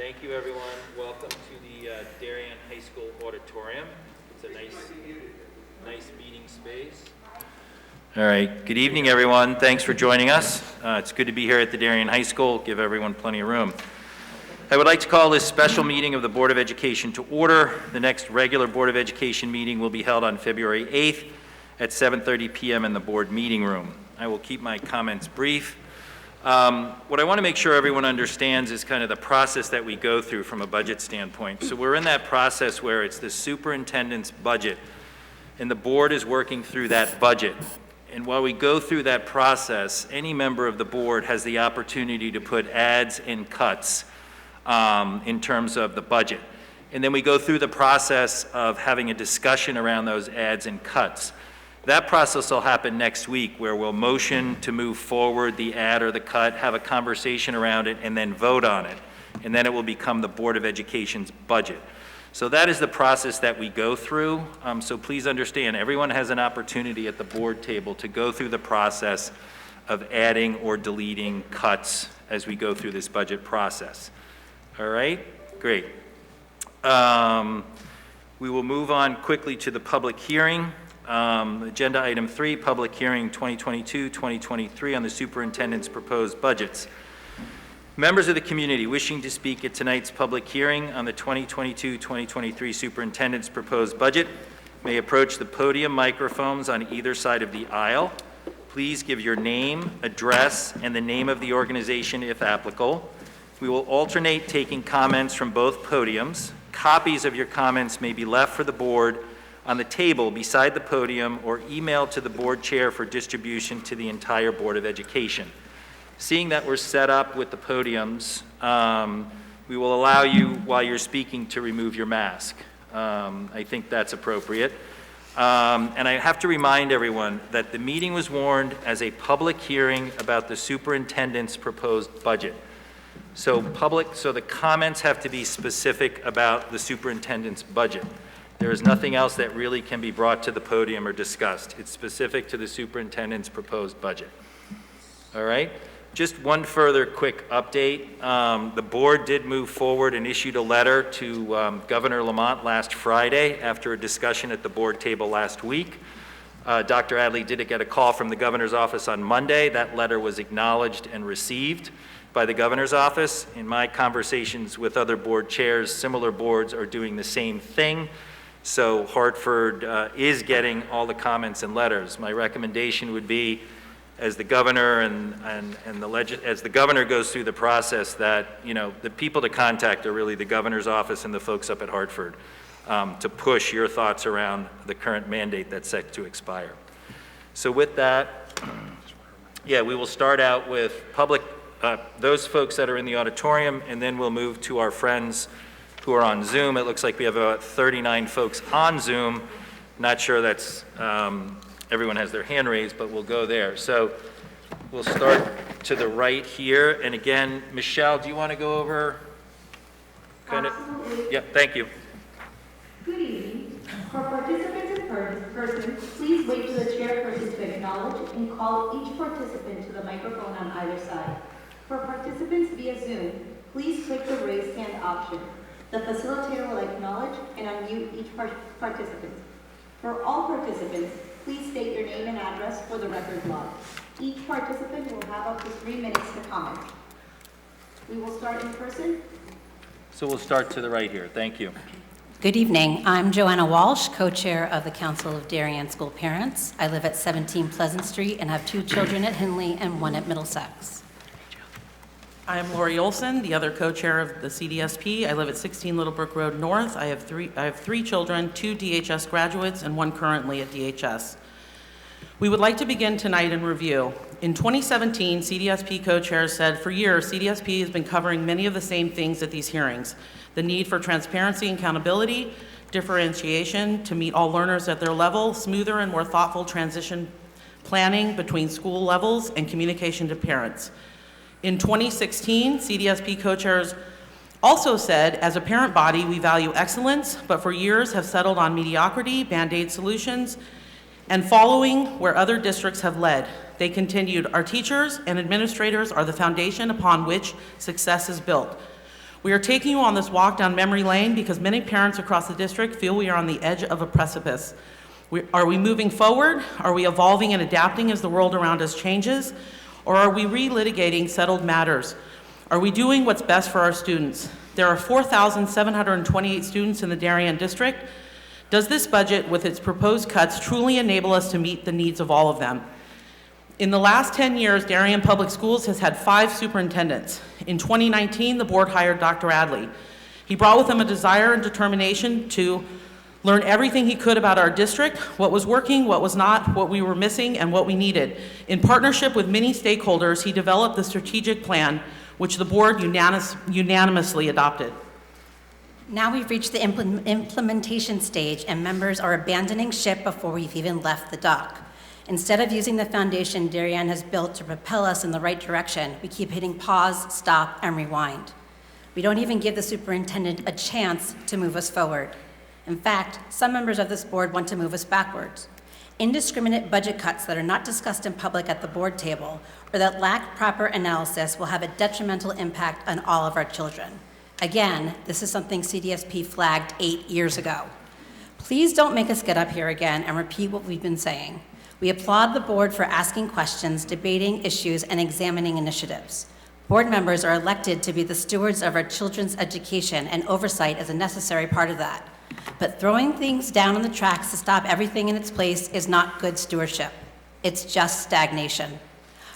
Thank you, everyone. Welcome to the Darien High School auditorium. It's a nice meeting space. All right. Good evening, everyone. Thanks for joining us. It's good to be here at the Darien High School. Give everyone plenty of room. I would like to call this special meeting of the Board of Education to order. The next regular Board of Education meeting will be held on February 8th at 7:30 p.m. in the board meeting room. I will keep my comments brief. What I want to make sure everyone understands is kind of the process that we go through from a budget standpoint. So we're in that process where it's the superintendent's budget, and the board is working through that budget. And while we go through that process, any member of the board has the opportunity to put adds and cuts in terms of the budget. And then we go through the process of having a discussion around those adds and cuts. That process will happen next week, where we'll motion to move forward the add or the cut, have a conversation around it, and then vote on it. And then it will become the Board of Education's budget. So that is the process that we go through. So please understand, everyone has an opportunity at the board table to go through the process of adding or deleting cuts as we go through this budget process. All right? Great. We will move on quickly to the public hearing. Agenda item 3, public hearing 2022-2023 on the superintendent's proposed budgets. Members of the community wishing to speak at tonight's public hearing on the 2022-2023 superintendent's proposed budget may approach the podium microphones on either side of the aisle. Please give your name, address, and the name of the organization if applicable. We will alternate taking comments from both podiums. Copies of your comments may be left for the board on the table beside the podium or emailed to the board chair for distribution to the entire Board of Education. Seeing that we're set up with the podiums, we will allow you, while you're speaking, to remove your mask. I think that's appropriate. And I have to remind everyone that the meeting was warned as a public hearing about the superintendent's proposed budget. So the comments have to be specific about the superintendent's budget. There is nothing else that really can be brought to the podium or discussed. It's specific to the superintendent's proposed budget. All right? Just one further quick update. The board did move forward and issued a letter to Governor Lamont last Friday after a discussion at the board table last week. Dr. Adley did get a call from the governor's office on Monday. That letter was acknowledged and received by the governor's office. In my conversations with other board chairs, similar boards are doing the same thing. So Hartford is getting all the comments and letters. My recommendation would be, as the governor as the governor goes through the process, that the people to contact are really the governor's office and the folks up at Hartford to push your thoughts around the current mandate that's set to expire. So with that, we will start out with those folks that are in the auditorium, and then we'll move to our friends who are on Zoom. It looks like we have about 39 folks on Zoom. Not sure that's everyone has their hand raised, but we'll go there. So we'll start to the right here. And again, Michelle, do you want to go over? Absolutely. Yep, thank you. Good evening. For participants in person, please wait for the chairperson to acknowledge and call each participant to the microphone on either side. For participants via Zoom, please click the raise hand option. The facilitator will acknowledge and unmute each participant. For all participants, please state your name and address for the record log. Each participant will have up to 3 minutes to comment. We will start in person. So we'll start to the right here. Thank you. Good evening. I'm Joanna Walsh, co-chair of the Council of Darien School Parents. I live at 17 Pleasant Street and have 2 children at Henley and 1 at Middlesex. I'm Lori Olson, the other co-chair of the CDSP. I live at 16 Littlebrook Road North. I have three children, 2 DHS graduates, and 1 currently at DHS. We would like to begin tonight in review. In 2017, CDSP co-chairs said, for years, CDSP has been covering many of the same things at these hearings. The need for transparency and accountability, differentiation to meet all learners at their level, smoother and more thoughtful transition planning between school levels, and communication to parents. In 2016, CDSP co-chairs also said, as a parent body, we value excellence, but for years have settled on mediocrity, Band-Aid solutions, and following where other districts have led. They continued, our teachers and administrators are the foundation upon which success is built. We are taking you on this walk down memory lane because many parents across the district feel we are on the edge of a precipice. Are we moving forward? Are we evolving and adapting as the world around us changes? Or are we relitigating settled matters? Are we doing what's best for our students? There are 4,728 students in the Darien district. Does this budget, with its proposed cuts, truly enable us to meet the needs of all of them? In the last 10 years, Darien Public Schools has had 5 superintendents. In 2019, the board hired Dr. Adley. He brought with him a desire and determination to learn everything he could about our district, what was working, what was not, what we were missing, and what we needed. In partnership with many stakeholders, he developed the strategic plan, which the board unanimously adopted. Now we've reached the implementation stage, and members are abandoning ship before we've even left the dock. Instead of using the foundation Darien has built to propel us in the right direction, we keep hitting pause, stop, and rewind. We don't even give the superintendent a chance to move us forward. In fact, some members of this board want to move us backwards. Indiscriminate budget cuts that are not discussed in public at the board table or that lack proper analysis will have a detrimental impact on all of our children. Again, this is something CDSP flagged 8 years ago. Please don't make us get up here again and repeat what we've been saying. We applaud the board for asking questions, debating issues, and examining initiatives. Board members are elected to be the stewards of our children's education, and oversight is a necessary part of that. But throwing things down on the tracks to stop everything in its place is not good stewardship. It's just stagnation.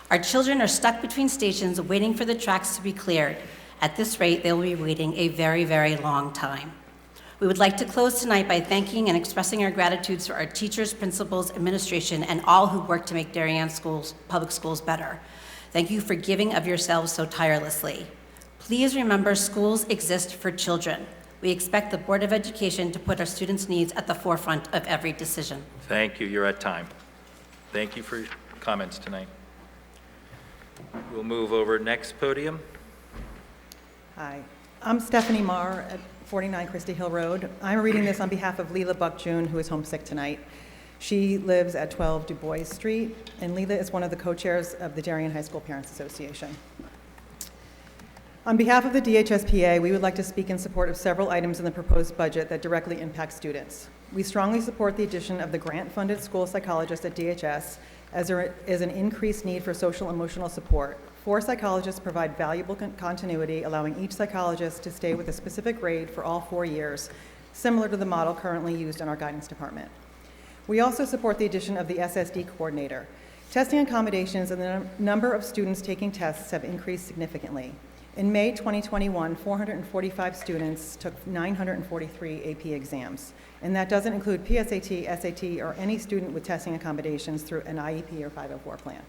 Our children are stuck between stations waiting for the tracks to be cleared. At this rate, they will be waiting a very, very long time. We would like to close tonight by thanking and expressing our gratitude for our teachers, principals, administration, and all who work to make Darien public schools better. Thank you for giving of yourselves so tirelessly. Please remember, schools exist for children. We expect the Board of Education to put our students' needs at the forefront of every decision. Thank you. You're at time. Thank you for your comments tonight. We'll move over next podium. Hi, I'm Stephanie Marr at 49 Christie Hill Road. I'm reading this on behalf of Leela Buck-June, who is homesick tonight. She lives at 12 Du Bois Street, and Leela is one of the co-chairs of the Darien High School Parents Association. On behalf of the DHSPA, we would like to speak in support of several items in the proposed budget that directly impact students. We strongly support the addition of the grant-funded school psychologist at DHS, as there is an increased need for social emotional support. 4 psychologists provide valuable continuity, allowing each psychologist to stay with a specific grade for all 4 years, similar to the model currently used in our guidance department. We also support the addition of the SSD coordinator. Testing accommodations and the number of students taking tests have increased significantly. In May 2021, 445 students took 943 AP exams, and that doesn't include PSAT, SAT, or any student with testing accommodations through an IEP or 504 plan.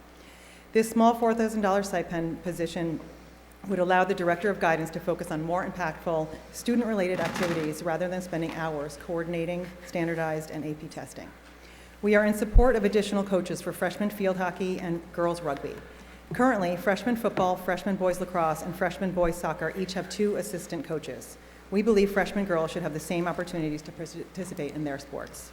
This small $4,000 stipend position would allow the Director of Guidance to focus on more impactful student-related activities rather than spending hours coordinating standardized and AP testing. We are in support of additional coaches for freshman field hockey and girls rugby. Currently, freshman football, freshman boys lacrosse, and freshman boys soccer each have 2 assistant coaches. We believe freshman girls should have the same opportunities to participate in their sports.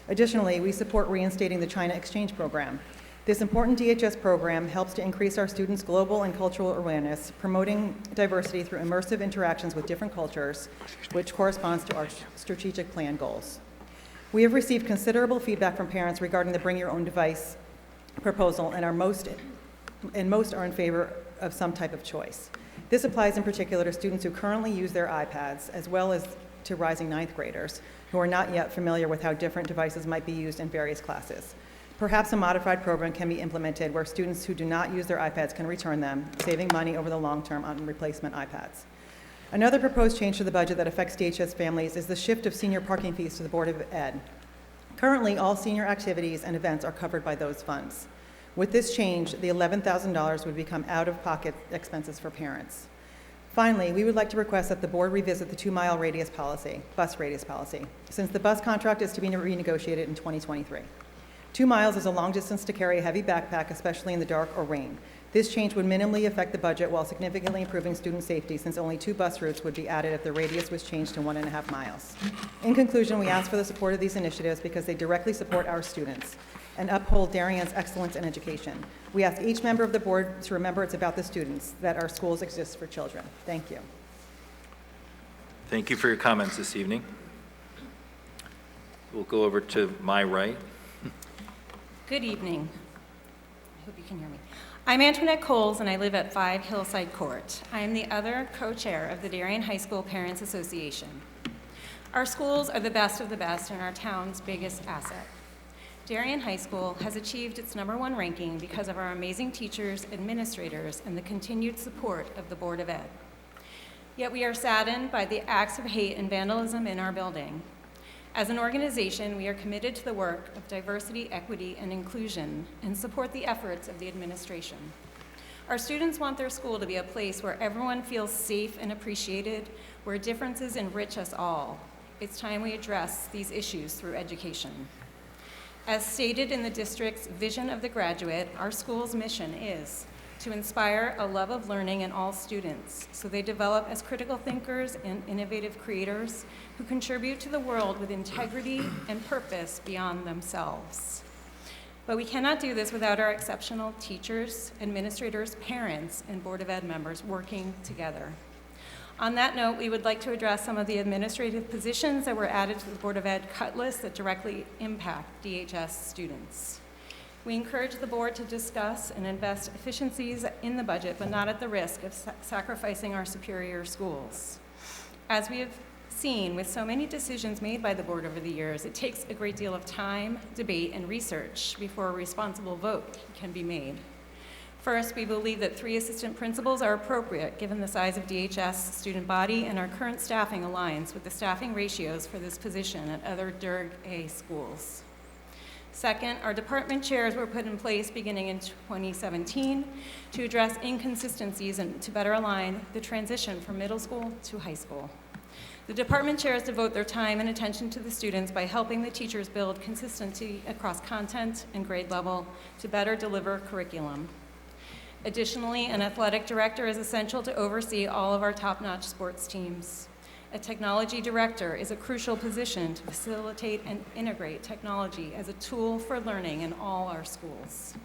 Additionally, we support reinstating the China Exchange Program. This important DHS program helps to increase our students' global and cultural awareness, promoting diversity through immersive interactions with different cultures, which corresponds to our strategic plan goals. We have received considerable feedback from parents regarding the Bring Your Own Device proposal, and most are in favor of some type of choice. This applies in particular to students who currently use their iPads, as well as to rising 9th graders who are not yet familiar with how different devices might be used in various classes. Perhaps a modified program can be implemented where students who do not use their iPads can return them, saving money over the long term on replacement iPads. Another proposed change to the budget that affects DHS families is the shift of senior parking fees to the Board of Ed. Currently, all senior activities and events are covered by those funds. With this change, the $11,000 would become out-of-pocket expenses for parents. Finally, we would like to request that the board revisit the 2-mile radius policy, bus radius policy, since the bus contract is to be renegotiated in 2023. 2 miles is a long distance to carry a heavy backpack, especially in the dark or rain. This change would minimally affect the budget while significantly improving student safety, since only 2 bus routes would be added if the radius was changed to 1.5 miles. In conclusion, we ask for the support of these initiatives because they directly support our students and uphold Darien's excellence in education. We ask each member of the board to remember it's about the students, that our schools exist for children. Thank you. Thank you for your comments this evening. We'll go over to my right. Good evening. I hope you can hear me. I'm Antoinette Coles, and I live at 5 Hillside Court. I am the other co-chair of the Darien High School Parents Association. Our schools are the best of the best and our town's biggest asset. Darien High School has achieved its #1 ranking because of our amazing teachers, administrators, and the continued support of the Board of Ed. Yet we are saddened by the acts of hate and vandalism in our building. As an organization, we are committed to the work of diversity, equity, and inclusion, and support the efforts of the administration. Our students want their school to be a place where everyone feels safe and appreciated, where differences enrich us all. It's time we address these issues through education. As stated in the district's vision of the graduate, our school's mission is to inspire a love of learning in all students so they develop as critical thinkers and innovative creators who contribute to the world with integrity and purpose beyond themselves. But we cannot do this without our exceptional teachers, administrators, parents, and Board of Ed members working together. On that note, we would like to address some of the administrative positions that were added to the Board of Ed cut list that directly impact DHS students. We encourage the board to discuss and invest efficiencies in the budget, but not at the risk of sacrificing our superior schools. As we have seen with so many decisions made by the board over the years, it takes a great deal of time, debate, and research before a responsible vote can be made. First, we believe that 3 assistant principals are appropriate given the size of DHS student body, and our current staffing aligns with the staffing ratios for this position at other DERG A schools. Second, our department chairs were put in place beginning in 2017 to address inconsistencies and to better align the transition from middle school to high school. The department chairs devote their time and attention to the students by helping the teachers build consistency across content and grade level to better deliver curriculum. Additionally, an athletic director is essential to oversee all of our top-notch sports teams. A technology director is a crucial position to facilitate and integrate technology as a tool for learning in all our schools.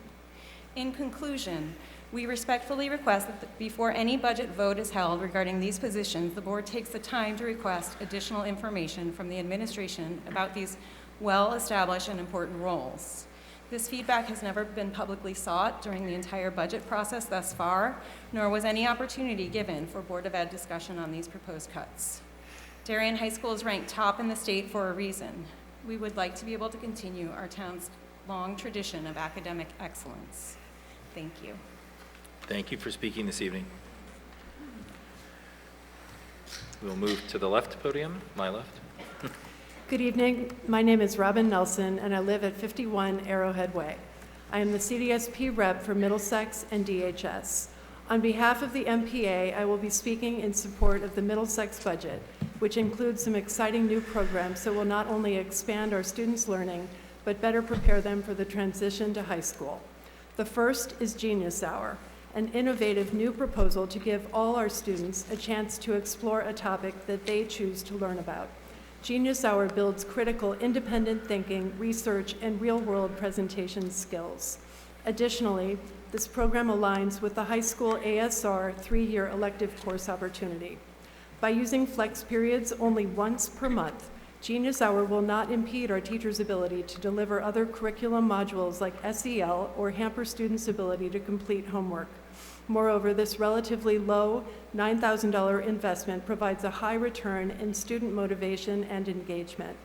In conclusion, we respectfully request that before any budget vote is held regarding these positions, the board takes the time to request additional information from the administration about these well-established and important roles. This feedback has never been publicly sought during the entire budget process thus far, nor was any opportunity given for Board of Ed discussion on these proposed cuts. Darien High School is ranked top in the state for a reason. We would like to be able to continue our town's long tradition of academic excellence. Thank you. Thank you for speaking this evening. We'll move to the left podium, my left. Good evening. My name is Robin Nelson, and I live at 51 Arrowhead Way. I am the CDSP rep for Middlesex and DHS. On behalf of the MPA, I will be speaking in support of the Middlesex budget, which includes some exciting new programs that will not only expand our students' learning, but better prepare them for the transition to high school. The first is Genius Hour, an innovative new proposal to give all our students a chance to explore a topic that they choose to learn about. Genius Hour builds critical independent thinking, research, and real-world presentation skills. Additionally, this program aligns with the high school ASR 3-year elective course opportunity. By using flex periods only once per month, Genius Hour will not impede our teachers' ability to deliver other curriculum modules like SEL or hamper students' ability to complete homework. Moreover, this relatively low $9,000 investment provides a high return in student motivation and engagement.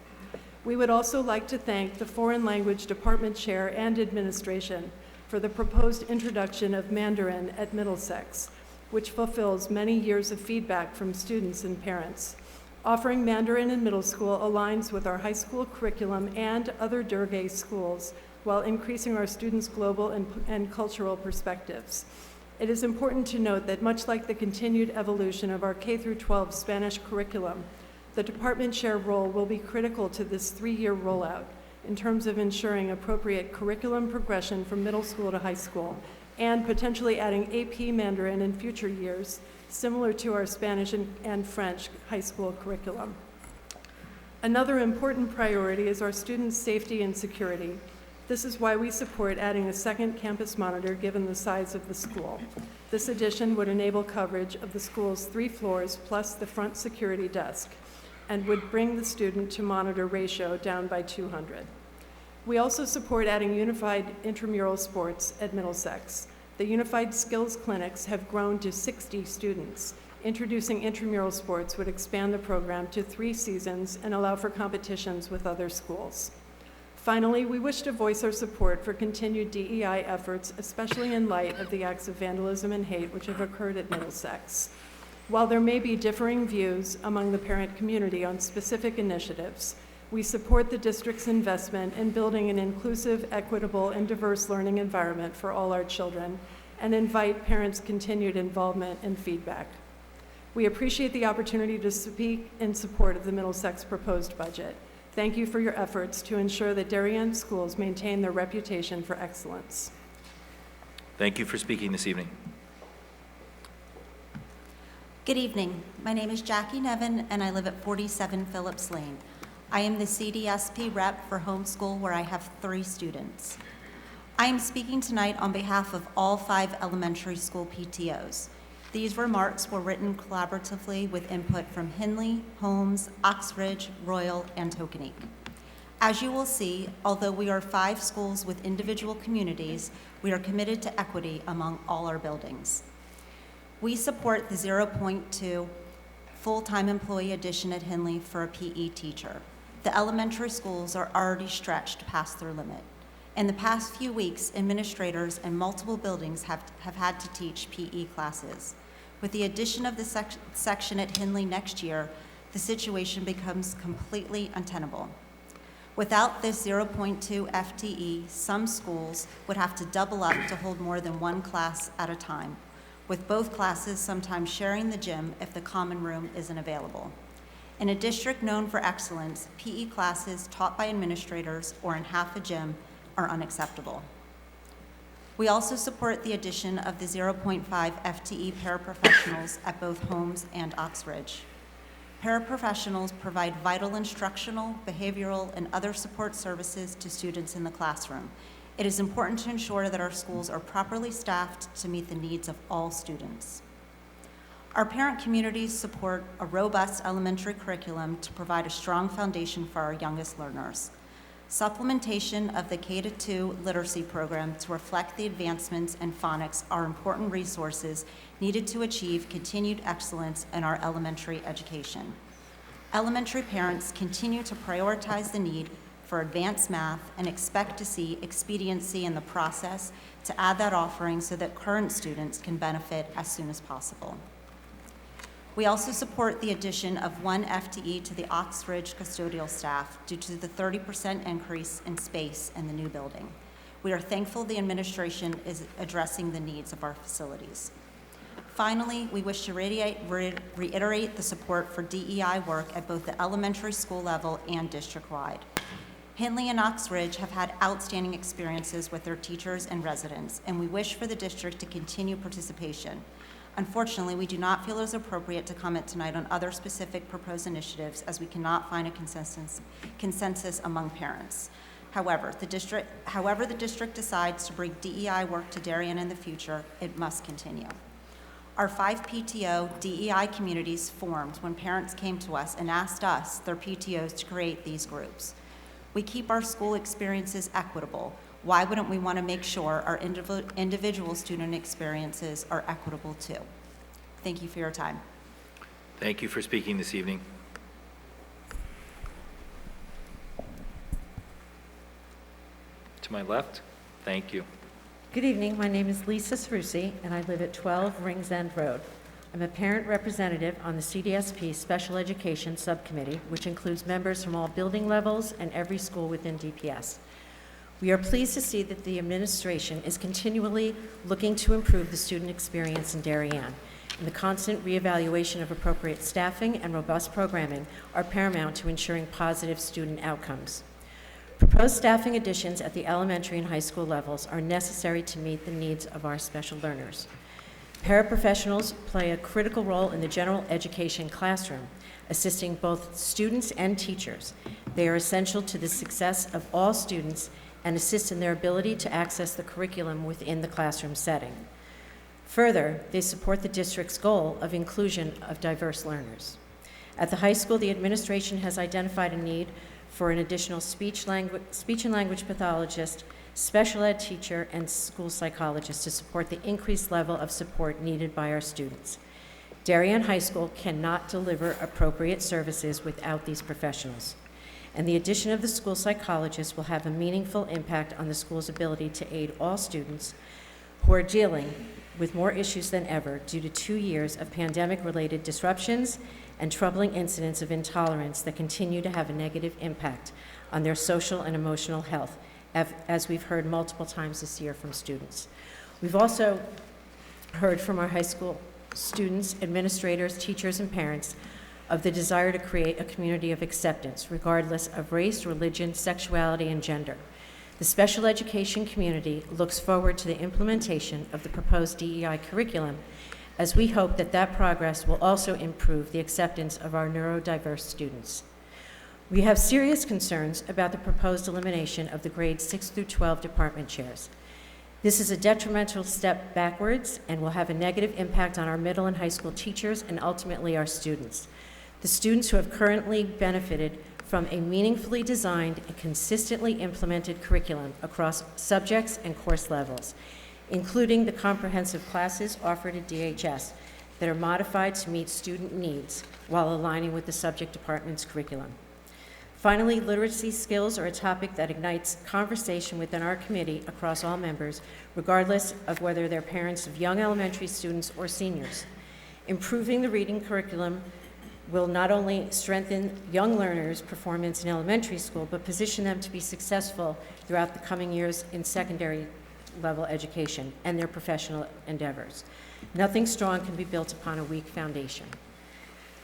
We would also like to thank the Foreign Language Department Chair and Administration for the proposed introduction of Mandarin at Middlesex, which fulfills many years of feedback from students and parents. Offering Mandarin in middle school aligns with our high school curriculum and other DERG A schools while increasing our students' global and cultural perspectives. It is important to note that much like the continued evolution of our K-12 Spanish curriculum, the department chair role will be critical to this 3-year rollout in terms of ensuring appropriate curriculum progression from middle school to high school and potentially adding AP Mandarin in future years, similar to our Spanish and French high school curriculum. Another important priority is our students' safety and security. This is why we support adding a second campus monitor given the size of the school. This addition would enable coverage of the school's 3 floors plus the front security desk and would bring the student to monitor ratio down by 200. We also support adding unified intramural sports at Middlesex. The Unified Skills Clinics have grown to 60 students. Introducing intramural sports would expand the program to 3 seasons and allow for competitions with other schools. Finally, we wish to voice our support for continued DEI efforts, especially in light of the acts of vandalism and hate which have occurred at Middlesex. While there may be differing views among the parent community on specific initiatives, we support the district's investment in building an inclusive, equitable, and diverse learning environment for all our children and invite parents' continued involvement and feedback. We appreciate the opportunity to speak in support of the Middlesex proposed budget. Thank you for your efforts to ensure that Darien schools maintain their reputation for excellence. Thank you for speaking this evening. Good evening. My name is Jackie Nevin, and I live at 47 Phillips Lane. I am the CDSP rep for homeschool, where I have 3 students. I am speaking tonight on behalf of all 5 elementary school PTOs. These remarks were written collaboratively with input from Hindley, Holmes, Oxbridge, Royal, and Tokenique. As you will see, although we are 5 schools with individual communities, we are committed to equity among all our buildings. We support the 0.2 full-time employee addition at Hindley for a PE teacher. The elementary schools are already stretched past their limit. In the past few weeks, administrators in multiple buildings have had to teach PE classes. With the addition of the section at Hindley next year, the situation becomes completely untenable. Without this 0.2 FTE, some schools would have to double up to hold more than 1 class at a time, with both classes sometimes sharing the gym if the common room isn't available. In a district known for excellence, PE classes taught by administrators or in half a gym are unacceptable. We also support the addition of the 0.5 FTE paraprofessionals at both Holmes and Oxbridge. Paraprofessionals provide vital instructional, behavioral, and other support services to students in the classroom. It is important to ensure that our schools are properly staffed to meet the needs of all students. Our parent communities support a robust elementary curriculum to provide a strong foundation for our youngest learners. Supplementation of the K-2 literacy program to reflect the advancements in phonics are important resources needed to achieve continued excellence in our elementary education. Elementary parents continue to prioritize the need for advanced math and expect to see expediency in the process to add that offering so that current students can benefit as soon as possible. We also support the addition of 1 FTE to the Oxbridge custodial staff due to the 30% increase in space in the new building. We are thankful the administration is addressing the needs of our facilities. Finally, we wish to reiterate the support for DEI work at both the elementary school level and district-wide. Hindley and Oxbridge have had outstanding experiences with their teachers and residents, and we wish for the district to continue participation. Unfortunately, we do not feel it is appropriate to comment tonight on other specific proposed initiatives as we cannot find a consensus among parents. However, the district decides to bring DEI work to Darien in the future, it must continue. Our 5 PTO DEI communities formed when parents came to us and asked us, their PTOs, to create these groups. We keep our school experiences equitable. Why wouldn't we want to make sure our individual student experiences are equitable too? Thank you for your time. Thank you for speaking this evening. To my left, thank you. Good evening. My name is Lisa Cerusi, and I live at 12 Rings End Road. I'm a parent representative on the CDSP Special Education Subcommittee, which includes members from all building levels and every school within DPS. We are pleased to see that the administration is continually looking to improve the student experience in Darien, and the constant reevaluation of appropriate staffing and robust programming are paramount to ensuring positive student outcomes. Proposed staffing additions at the elementary and high school levels are necessary to meet the needs of our special learners. Paraprofessionals play a critical role in the general education classroom, assisting both students and teachers. They are essential to the success of all students and assist in their ability to access the curriculum within the classroom setting. Further, they support the district's goal of inclusion of diverse learners. At the high school, the administration has identified a need for an additional speech and language pathologist, special ed teacher, and school psychologist to support the increased level of support needed by our students. Darien High School cannot deliver appropriate services without these professionals, and the addition of the school psychologist will have a meaningful impact on the school's ability to aid all students who are dealing with more issues than ever due to 2 years of pandemic-related disruptions and troubling incidents of intolerance that continue to have a negative impact on their social and emotional health, as we've heard multiple times this year from students. We've also heard from our high school students, administrators, teachers, and parents of the desire to create a community of acceptance, regardless of race, religion, sexuality, and gender. The special education community looks forward to the implementation of the proposed DEI curriculum, as we hope that that progress will also improve the acceptance of our neurodiverse students. We have serious concerns about the proposed elimination of the grades 6 through 12 department chairs. This is a detrimental step backwards and will have a negative impact on our middle and high school teachers and ultimately our students. The students who have currently benefited from a meaningfully designed and consistently implemented curriculum across subjects and course levels, including the comprehensive classes offered at DHS that are modified to meet student needs while aligning with the subject department's curriculum. Finally, literacy skills are a topic that ignites conversation within our committee across all members, regardless of whether they're parents of young elementary students or seniors. Improving the reading curriculum will not only strengthen young learners' performance in elementary school, but position them to be successful throughout the coming years in secondary level education and their professional endeavors. Nothing strong can be built upon a weak foundation.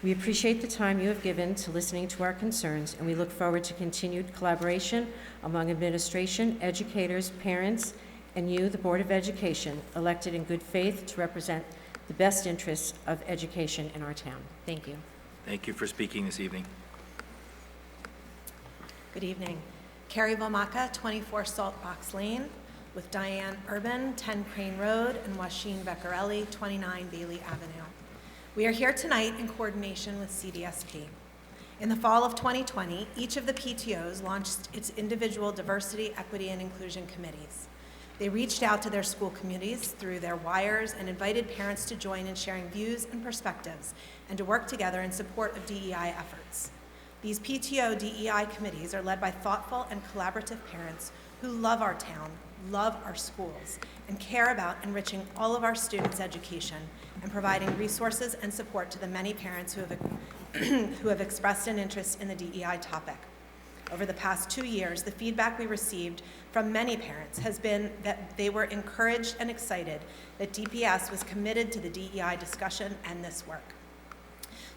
We appreciate the time you have given to listening to our concerns, and we look forward to continued collaboration among administration, educators, parents, and you, the Board of Education, elected in good faith to represent the best interests of education in our town. Thank you. Thank you for speaking this evening. Good evening. Carrie Vomaka, 24 Saltbox Lane, with Diane Urban, 10 Crane Road, and Washeen Beccarelli, 29 Bailey Avenue. We are here tonight in coordination with CDSP. In the fall of 2020, each of the PTOs launched its individual diversity, equity, and inclusion committees. They reached out to their school communities through their wires and invited parents to join in sharing views and perspectives and to work together in support of DEI efforts. These PTO DEI committees are led by thoughtful and collaborative parents who love our town, love our schools, and care about enriching all of our students' education and providing resources and support to the many parents who have expressed an interest in the DEI topic. Over the past 2 years, the feedback we received from many parents has been that they were encouraged and excited that DPS was committed to the DEI discussion and this work.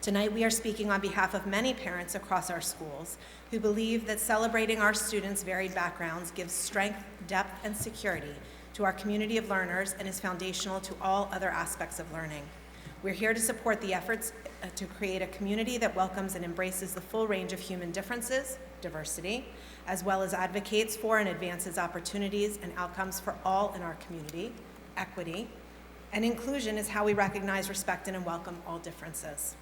Tonight, we are speaking on behalf of many parents across our schools who believe that celebrating our students' varied backgrounds gives strength, depth, and security to our community of learners and is foundational to all other aspects of learning. We're here to support the efforts to create a community that welcomes and embraces the full range of human differences, diversity, as well as advocates for and advances opportunities and outcomes for all in our community, equity, and inclusion is how we recognize, respect, and welcome all differences.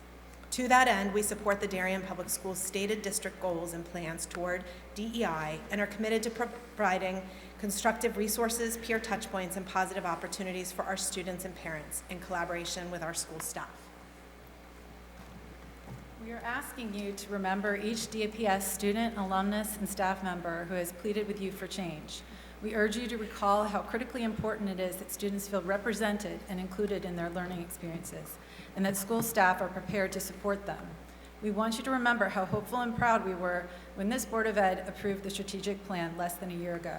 To that end, we support the Darien Public Schools' stated district goals and plans toward DEI and are committed to providing constructive resources, peer touchpoints, and positive opportunities for our students and parents in collaboration with our school staff. We are asking you to remember each DPS student, alumnus, and staff member who has pleaded with you for change. We urge you to recall how critically important it is that students feel represented and included in their learning experiences, and that school staff are prepared to support them. We want you to remember how hopeful and proud we were when this Board of Ed approved the strategic plan less than a year ago.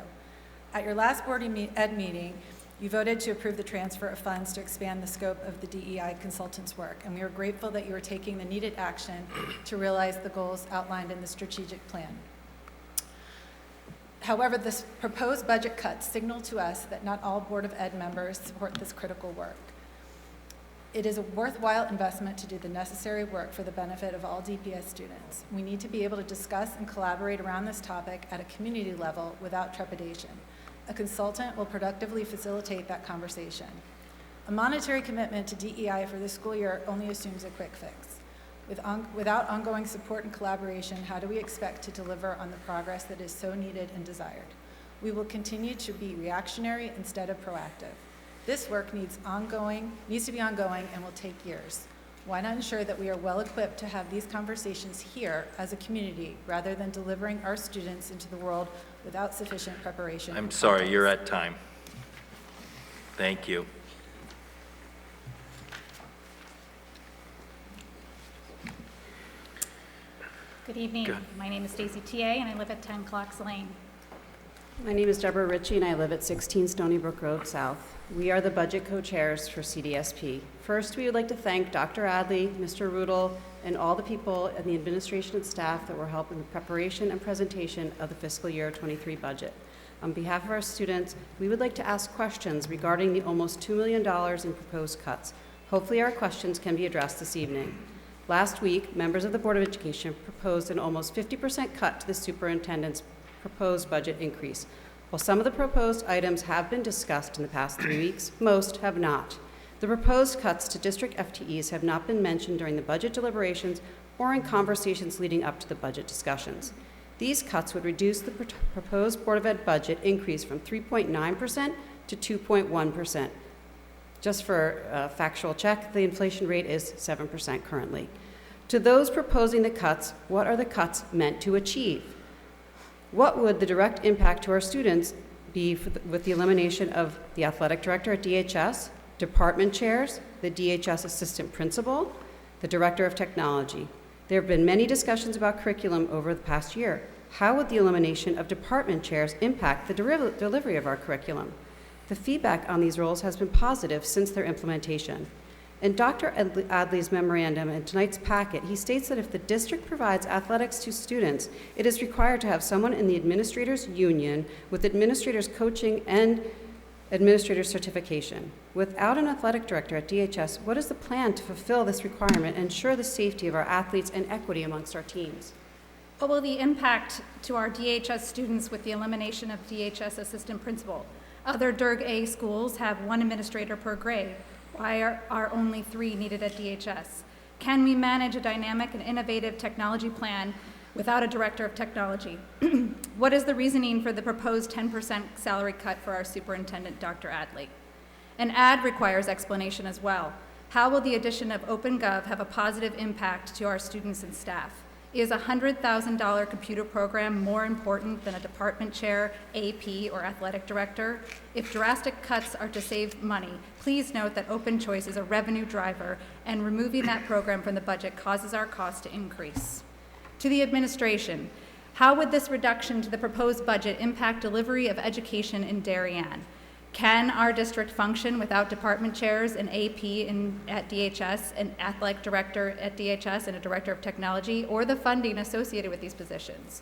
At your last Board of Ed meeting, you voted to approve the transfer of funds to expand the scope of the DEI consultants' work, and we are grateful that you are taking the needed action to realize the goals outlined in the strategic plan. However, this proposed budget cuts signal to us that not all Board of Ed members support this critical work. It is a worthwhile investment to do the necessary work for the benefit of all DPS students. We need to be able to discuss and collaborate around this topic at a community level without trepidation. A consultant will productively facilitate that conversation. A monetary commitment to DEI for this school year only assumes a quick fix. Without ongoing support and collaboration, how do we expect to deliver on the progress that is so needed and desired? We will continue to be reactionary instead of proactive. This work needs to be ongoing and will take years. Why not ensure that we are well equipped to have these conversations here as a community rather than delivering our students into the world without sufficient preparation? I'm and sorry, context? you're at time. Thank you. Good evening. Good. My name is Stacy TA, and I live at 10 Clocks Lane. My name is Deborah Ritchie, and I live at 16 Stony Brook Road South. We are the budget co-chairs for CDSP. First, we would like to thank Dr. Adley, Mr. Rudel, and all the people in the administration and staff that were helping the preparation and presentation of the fiscal year 23 budget. On behalf of our students, we would like to ask questions regarding the almost $2 million in proposed cuts. Hopefully, our questions can be addressed this evening. Last week, members of the Board of Education proposed an almost 50% cut to the superintendent's proposed budget increase. While some of the proposed items have been discussed in the past 3 weeks, most have not. The proposed cuts to district FTEs have not been mentioned during the budget deliberations or in conversations leading up to the budget discussions. These cuts would reduce the proposed Board of Ed budget increase from 3.9% to 2.1%. Just for a factual check, the inflation rate is 7% currently. To those proposing the cuts, what are the cuts meant to achieve? What would the direct impact to our students be with the elimination of the athletic director at DHS, department chairs, the DHS assistant principal, the director of technology? There have been many discussions about curriculum over the past year. How would the elimination of department chairs impact the delivery of our curriculum? The feedback on these roles has been positive since their implementation. In Dr. Adley's memorandum in tonight's packet, he states that if the district provides athletics to students, it is required to have someone in the administrators union with administrators coaching and administrator certification. Without an athletic director at DHS, what is the plan to fulfill this requirement and ensure the safety of our athletes and equity amongst our teams? What will the impact to our DHS students with the elimination of DHS assistant principal? Other DERG A schools have one administrator per grade. Why are only 3 needed at DHS? Can we manage a dynamic and innovative technology plan without a director of technology? What is the reasoning for the proposed 10% salary cut for our superintendent, Dr. Adley? An ad requires explanation as well. How will the addition of OpenGov have a positive impact to our students and staff? Is a $100,000 computer program more important than a department chair, AP, or athletic director? If drastic cuts are to save money, please note that Open Choice is a revenue driver, and removing that program from the budget causes our costs to increase. To the administration, how would this reduction to the proposed budget impact delivery of education in Darien? Can our district function without department chairs, an AP at DHS, an athletic director at DHS, and a director of technology, or the funding associated with these positions?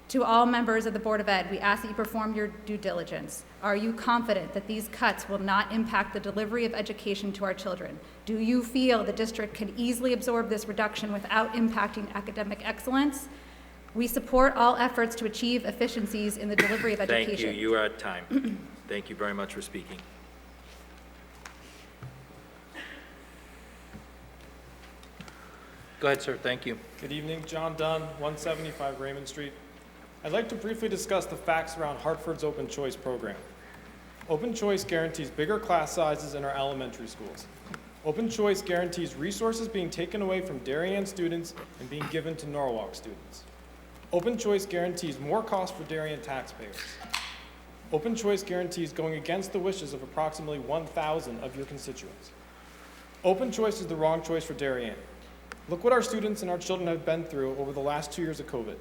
To all members of the Board of Ed, we ask that you perform your due diligence. Are you confident that these cuts will not impact the delivery of education to our children? Do you feel the district can easily absorb this reduction without impacting academic excellence? We support all efforts to achieve efficiencies in the delivery of education. Thank you. You are at time. Thank you very much for speaking. Go ahead, sir. Thank you. Good evening. John Dunn, 175 Raymond Street. I'd like to briefly discuss the facts around Hartford's Open Choice program. Open Choice guarantees bigger class sizes in our elementary schools. Open Choice guarantees resources being taken away from Darien students and being given to Norwalk students. Open Choice guarantees more cost for Darien taxpayers. Open Choice guarantees going against the wishes of approximately 1,000 of your constituents. Open Choice is the wrong choice for Darien. Look what our students and our children have been through over the last 2 years of COVID.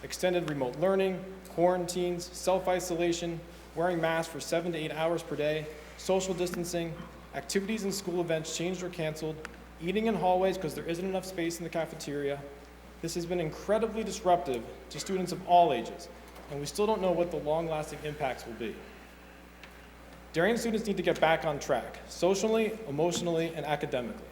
Extended remote learning, quarantines, self-isolation, wearing masks for 7 to 8 hours per day, social distancing, activities and school events changed or canceled, eating in hallways because there isn't enough space in the cafeteria. This has been incredibly disruptive to students of all ages, and we still don't know what the long-lasting impacts will be. Darien students need to get back on track, socially, emotionally, and academically.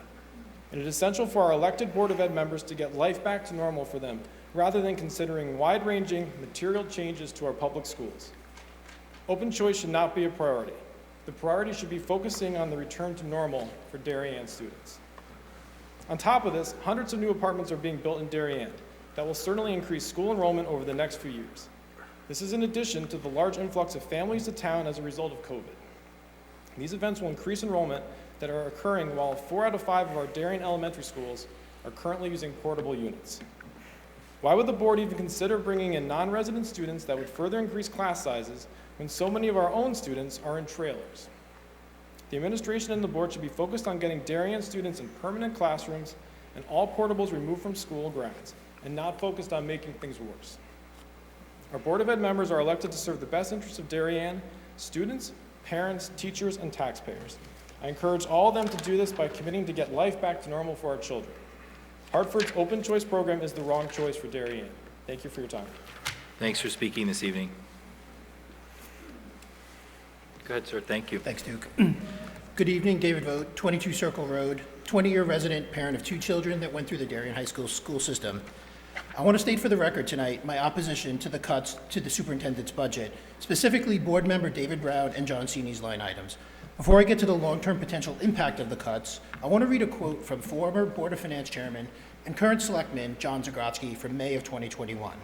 And it is essential for our elected Board of Ed members to get life back to normal for them, rather than considering wide-ranging material changes to our public schools. Open choice should not be a priority. The priority should be focusing on the return to normal for Darien students. On top of this, hundreds of new apartments are being built in Darien that will certainly increase school enrollment over the next few years. This is in addition to the large influx of families to town as a result of COVID. These events will increase enrollment that are occurring while 4 out of 5 of our Darien elementary schools are currently using portable units. Why would the board even consider bringing in non-resident students that would further increase class sizes when so many of our own students are in trailers? The administration and the board should be focused on getting Darien students in permanent classrooms and all portables removed from school grounds, and not focused on making things worse. Our Board of Ed members are elected to serve the best interests of Darien students, parents, teachers, and taxpayers. I encourage all of them to do this by committing to get life back to normal for our children. Hartford's open choice program is the wrong choice for Darien. Thank you for your time. Thanks for speaking this evening. Go ahead, sir. Thank you. Thanks, Duke. Good evening, David Vogt, 22 Circle Road, 20-year resident, parent of 2 children that went through the Darien High School school system. I want to state for the record tonight my opposition to the cuts to the superintendent's budget, specifically board member David Brown and John Cini's line items. Before I get to the long-term potential impact of the cuts, I want to read a quote from former Board of Finance Chairman and current Selectman John Zagrodzky from May of 2021.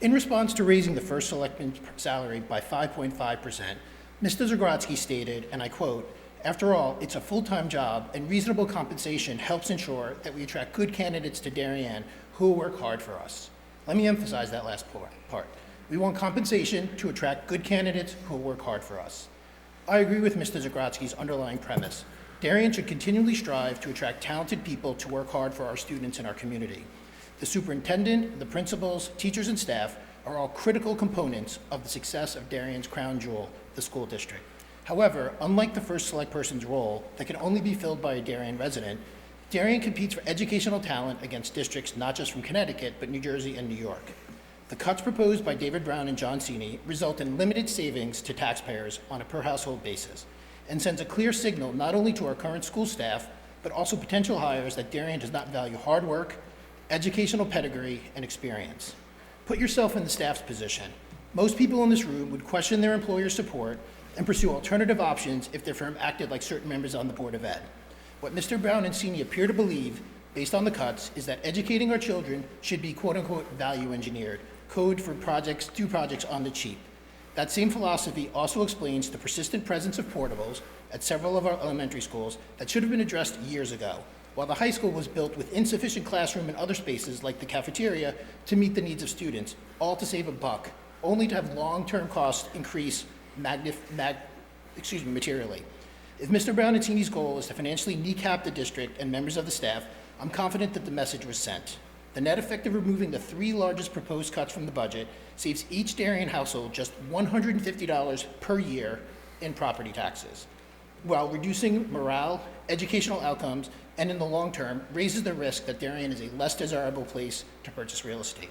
In response to raising the first Selectman's salary by 5.5%, Mr. Zagrodzky stated, and I quote, "After all, it's a full-time job, and reasonable compensation helps ensure that we attract good candidates to Darien who will work hard for us." Let me emphasize that last part. We want compensation to attract good candidates who will work hard for us. I agree with Mr. Zagrodzky's underlying premise. Darien should continually strive to attract talented people to work hard for our students in our community. The superintendent, the principals, teachers, and staff are all critical components of the success of Darien's crown jewel, the school district. However, unlike the first select person's role that can only be filled by a Darien resident, Darien competes for educational talent against districts not just from Connecticut, but New Jersey and New York. The cuts proposed by David Brown and John Cini result in limited savings to taxpayers on a per household basis and sends a clear signal not only to our current school staff, but also potential hires that Darien does not value hard work, educational pedigree, and experience. Put yourself in the staff's position. Most people in this room would question their employer's support and pursue alternative options if their firm acted like certain members on the Board of Ed. What Mr. Brown and Cini appear to believe, based on the cuts, is that educating our children should be quote-unquote value engineered, code for projects, do projects on the cheap. That same philosophy also explains the persistent presence of portables at several of our elementary schools that should have been addressed years ago, while the high school was built with insufficient classroom and other spaces like the cafeteria to meet the needs of students, all to save a buck, only to have long-term costs increase materially. If Mr. Brown and Cini's goal is to financially kneecap the district and members of the staff, I'm confident that the message was sent. The net effect of removing the 3 largest proposed cuts from the budget saves each Darien household just $150 per year in property taxes, while reducing morale, educational outcomes, and in the long term, raises the risk that Darien is a less desirable place to purchase real estate.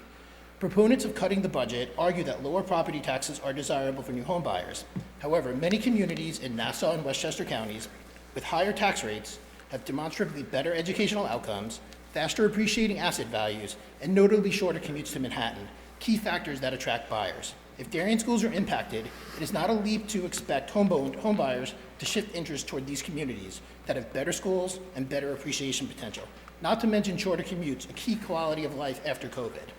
Proponents of cutting the budget argue that lower property taxes are desirable for new home buyers. However, many communities in Nassau and Westchester counties with higher tax rates have demonstrably better educational outcomes, faster appreciating asset values, and notably shorter commutes to Manhattan, key factors that attract buyers. If Darien schools are impacted, it is not a leap to expect home buyers to shift interest toward these communities that have better schools and better appreciation potential, not to mention shorter commutes, a key quality of life after COVID.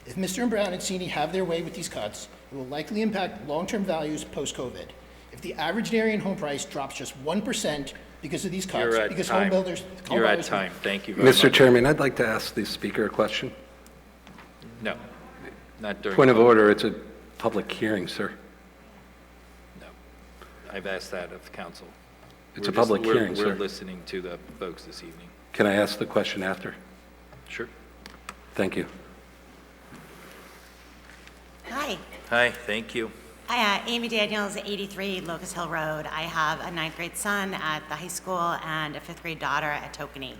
If Mr. Brown and Cini have their way with these cuts, it will likely impact long-term values post-COVID. If the average Darien home price drops just 1% because of these cuts, because home builders... You're at time. Thank you very much. Mr. Chairman, I'd like to ask the speaker a question. No, not during... Point of order, it's a public hearing, sir. No, I've asked that of council. It's a public hearing, sir. We're listening to the folks this evening. Can I ask the question after? Sure. Thank you. Hi. Hi, thank you. Hi, Amy Daniels, 83 Locust Hill Road. I have a 9th grade son at the high school and a 5th grade daughter at Tokenique.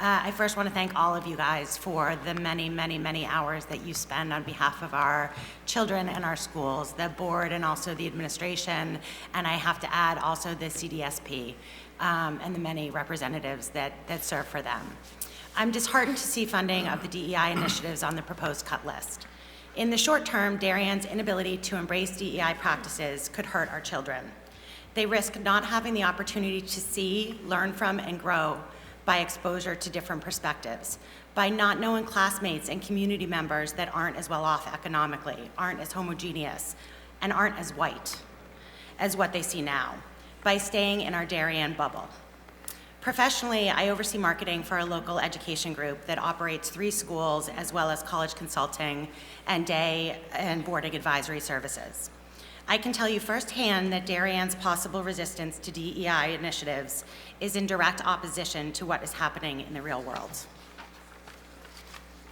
I first want to thank all of you guys for the many, many, many hours that you spend on behalf of our children and our schools, the board and also the administration, and I have to add also the CDSP and the many representatives that serve for them. I'm disheartened to see funding of the DEI initiatives on the proposed cut list. In the short term, Darien's inability to embrace DEI practices could hurt our children. They risk not having the opportunity to see, learn from, and grow by exposure to different perspectives, by not knowing classmates and community members that aren't as well off economically, aren't as homogeneous, and aren't as white as what they see now, by staying in our Darien bubble. Professionally, I oversee marketing for a local education group that operates 3 schools as well as college consulting and day and boarding advisory services. I can tell you firsthand that Darien's possible resistance to DEI initiatives is in direct opposition to what is happening in the real world.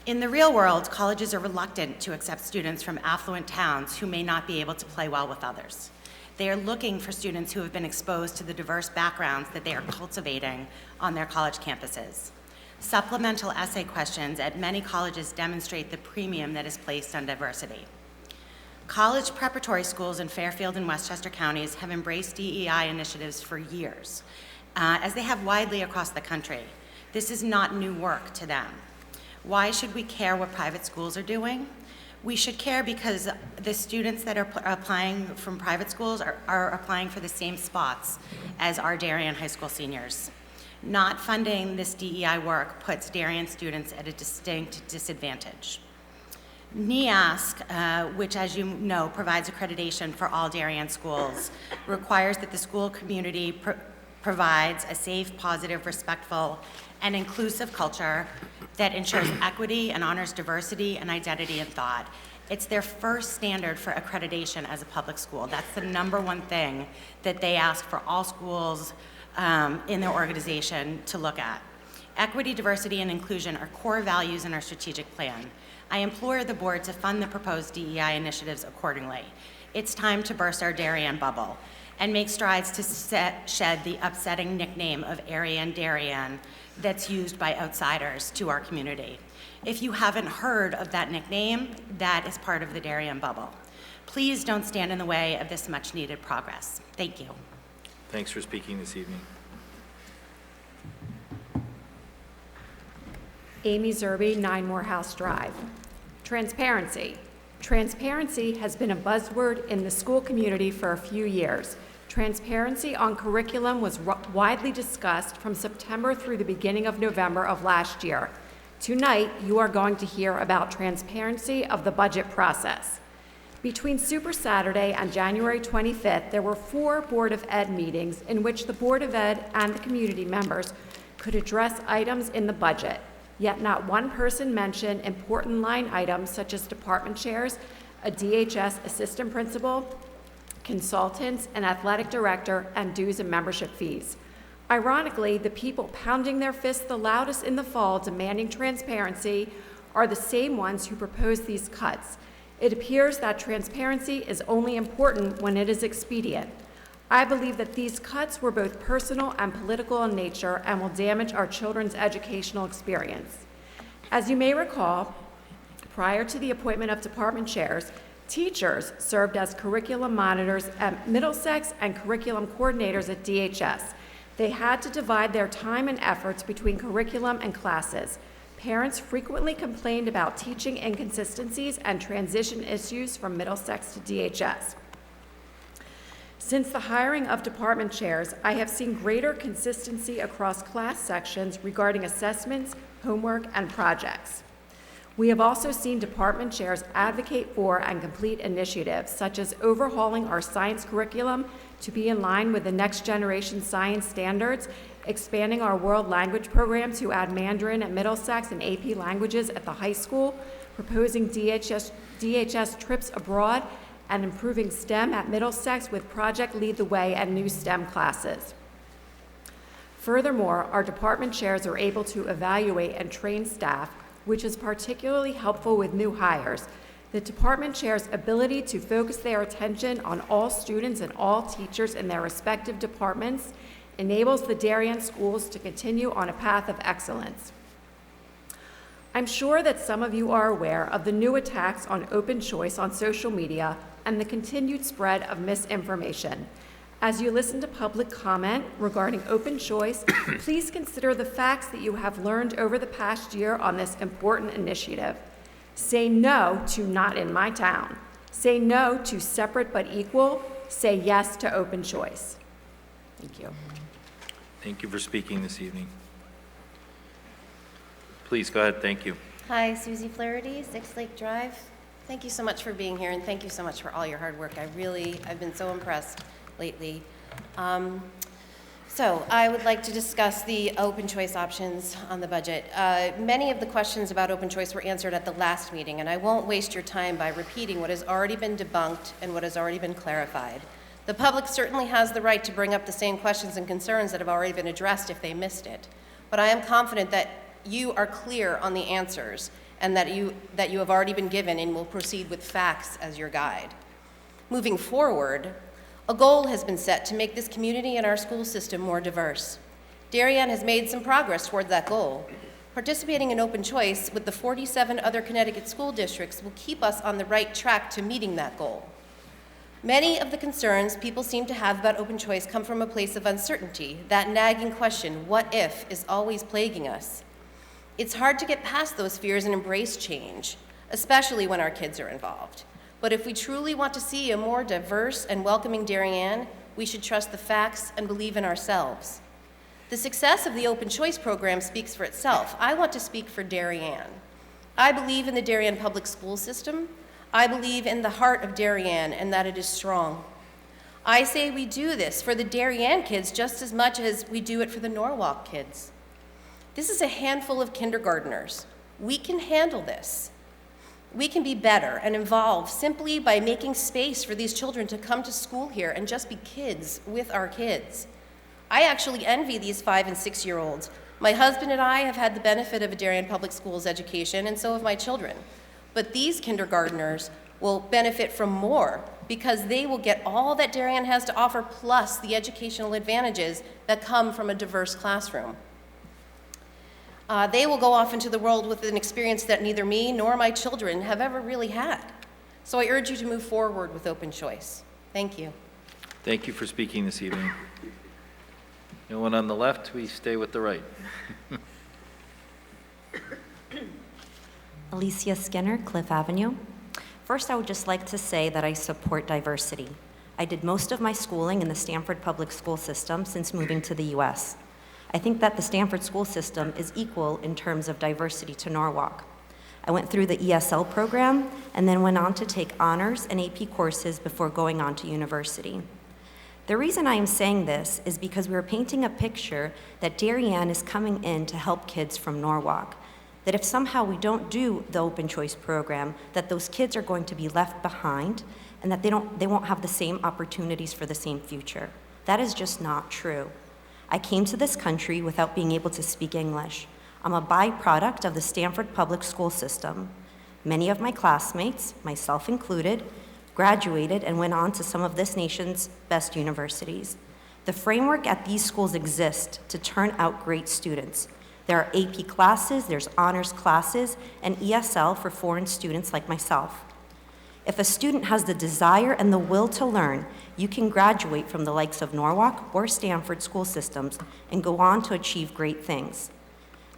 In the real world, colleges are reluctant to accept students from affluent towns who may not be able to play well with others. They are looking for students who have been exposed to the diverse backgrounds that they are cultivating on their college campuses. Supplemental essay questions at many colleges demonstrate the premium that is placed on diversity. College preparatory schools in Fairfield and Westchester counties have embraced DEI initiatives for years, as they have widely across the country. This is not new work to them. Why should we care what private schools are doing? We should care because the students that are applying from private schools are applying for the same spots as our Darien High School seniors. Not funding this DEI work puts Darien students at a distinct disadvantage. NEASC, which as you know provides accreditation for all Darien schools, requires that the school community provides a safe, positive, respectful, and inclusive culture that ensures equity and honors diversity and identity in thought. It's their first standard for accreditation as a public school. That's the #1 thing that they ask for all schools in their organization to look at. Equity, diversity, and inclusion are core values in our strategic plan. I implore the board to fund the proposed DEI initiatives accordingly. It's time to burst our Darien bubble and make strides to shed the upsetting nickname of Aryan Darien that's used by outsiders to our community. If you haven't heard of that nickname, that is part of the Darien bubble. Please don't stand in the way of this much needed progress. Thank you. Thanks for speaking this evening. Amy Zerby, 9 Morehouse Drive. Transparency. Transparency has been a buzzword in the school community for a few years. Transparency on curriculum was widely discussed from September through the beginning of November of last year. Tonight, you are going to hear about transparency of the budget process. Between Super Saturday and January 25th, there were 4 Board of Ed meetings in which the Board of Ed and the community members could address items in the budget. Yet not one person mentioned important line items such as department chairs, a DHS assistant principal, consultants, an athletic director, and dues and membership fees. Ironically, the people pounding their fists the loudest in the fall demanding transparency are the same ones who propose these cuts. It appears that transparency is only important when it is expedient. I believe that these cuts were both personal and political in nature and will damage our children's educational experience. As you may recall, prior to the appointment of department chairs, teachers served as curriculum monitors at Middlesex and curriculum coordinators at DHS. They had to divide their time and efforts between curriculum and classes. Parents frequently complained about teaching inconsistencies and transition issues from Middlesex to DHS. Since the hiring of department chairs, I have seen greater consistency across class sections regarding assessments, homework, and projects. We have also seen department chairs advocate for and complete initiatives, such as overhauling our science curriculum to be in line with the next generation science standards, expanding our world language program to add Mandarin at Middlesex and AP languages at the high school, proposing DHS trips abroad, and improving STEM at Middlesex with Project Lead the Way and new STEM classes. Furthermore, our department chairs are able to evaluate and train staff, which is particularly helpful with new hires. The department chair's ability to focus their attention on all students and all teachers in their respective departments enables the Darien schools to continue on a path of excellence. I'm sure that some of you are aware of the new attacks on open choice on social media and the continued spread of misinformation. As you listen to public comment regarding open choice, please consider the facts that you have learned over the past year on this important initiative. Say no to not in my town. Say no to separate but equal. Say yes to open choice. Thank you. Thank you for speaking this evening. Please, go ahead. Thank you. Hi, Susie Flaherty, 6 Lake Drive. Thank you so much for being here, and thank you so much for all your hard work. I've been so impressed lately. So I would like to discuss the open choice options on the budget. Many of the questions about open choice were answered at the last meeting, and I won't waste your time by repeating what has already been debunked and what has already been clarified. The public certainly has the right to bring up the same questions and concerns that have already been addressed if they missed it. But I am confident that you are clear on the answers and that you have already been given and will proceed with facts as your guide. Moving forward, a goal has been set to make this community and our school system more diverse. Darien has made some progress toward that goal. Participating in open choice with the 47 other Connecticut school districts will keep us on the right track to meeting that goal. Many of the concerns people seem to have about open choice come from a place of uncertainty. That nagging question, what if, is always plaguing us. It's hard to get past those fears and embrace change, especially when our kids are involved. But if we truly want to see a more diverse and welcoming Darien, we should trust the facts and believe in ourselves. The success of the Open Choice program speaks for itself. I want to speak for Darien. I believe in the Darien public school system. I believe in the heart of Darien and that it is strong. I say we do this for the Darien kids just as much as we do it for the Norwalk kids. This is a handful of kindergartners. We can handle this. We can be better and involved simply by making space for these children to come to school here and just be kids with our kids. I actually envy these 5- and 6-year-olds. My husband and I have had the benefit of a Darien Public Schools education, and so have my children. But these kindergartners will benefit from more because they will get all that Darien has to offer plus the educational advantages that come from a diverse classroom. They will go off into the world with an experience that neither me nor my children have ever really had. So I urge you to move forward with open choice. Thank you. Thank you for speaking this evening. No one on the left, we stay with the right. Alicia Skinner, Cliff Avenue. First, I would just like to say that I support diversity. I did most of my schooling in the Stanford public school system since moving to the U.S. I think that the Stanford school system is equal in terms of diversity to Norwalk. I went through the ESL program and then went on to take honors and AP courses before going on to university. The reason I am saying this is because we are painting a picture that Darien is coming in to help kids from Norwalk, that if somehow we don't do the open choice program, that those kids are going to be left behind and that they won't have the same opportunities for the same future. That is just not true. I came to this country without being able to speak English. I'm a byproduct of the Stanford public school system. Many of my classmates, myself included, graduated and went on to some of this nation's best universities. The framework at these schools exists to turn out great students. There are AP classes, there's honors classes, and ESL for foreign students like myself. If a student has the desire and the will to learn, you can graduate from the likes of Norwalk or Stanford school systems and go on to achieve great things.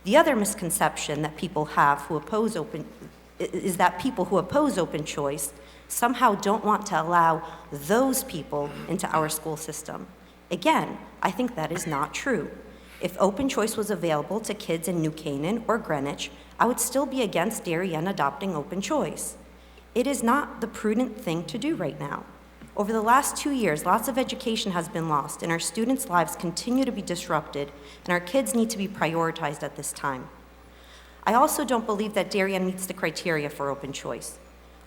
The other misconception that people have who oppose open choice somehow don't want to allow those people into our school system. Again, I think that is not true. If open choice was available to kids in New Canaan or Greenwich, I would still be against Darien adopting open choice. It is not the prudent thing to do right now. Over the last 2 years, lots of education has been lost, and our students' lives continue to be disrupted, and our kids need to be prioritized at this time. I also don't believe that Darien meets the criteria for open choice.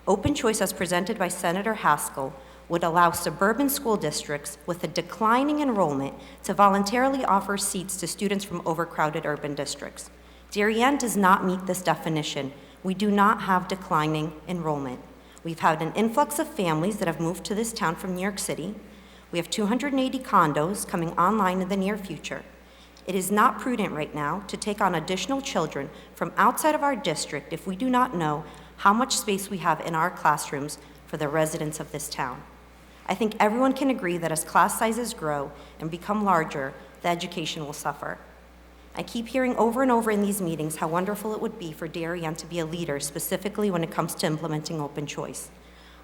Open choice, as presented by Senator Haskell, would allow suburban school districts with a declining enrollment to voluntarily offer seats to students from overcrowded urban districts. Darien does not meet this definition. We do not have declining enrollment. We've had an influx of families that have moved to this town from New York City. We have 280 condos coming online in the near future. It is not prudent right now to take on additional children from outside of our district if we do not know how much space we have in our classrooms for the residents of this town. I think everyone can agree that as class sizes grow and become larger, the education will suffer. I keep hearing over and over in these meetings how wonderful it would be for Darien to be a leader, specifically when it comes to implementing open choice.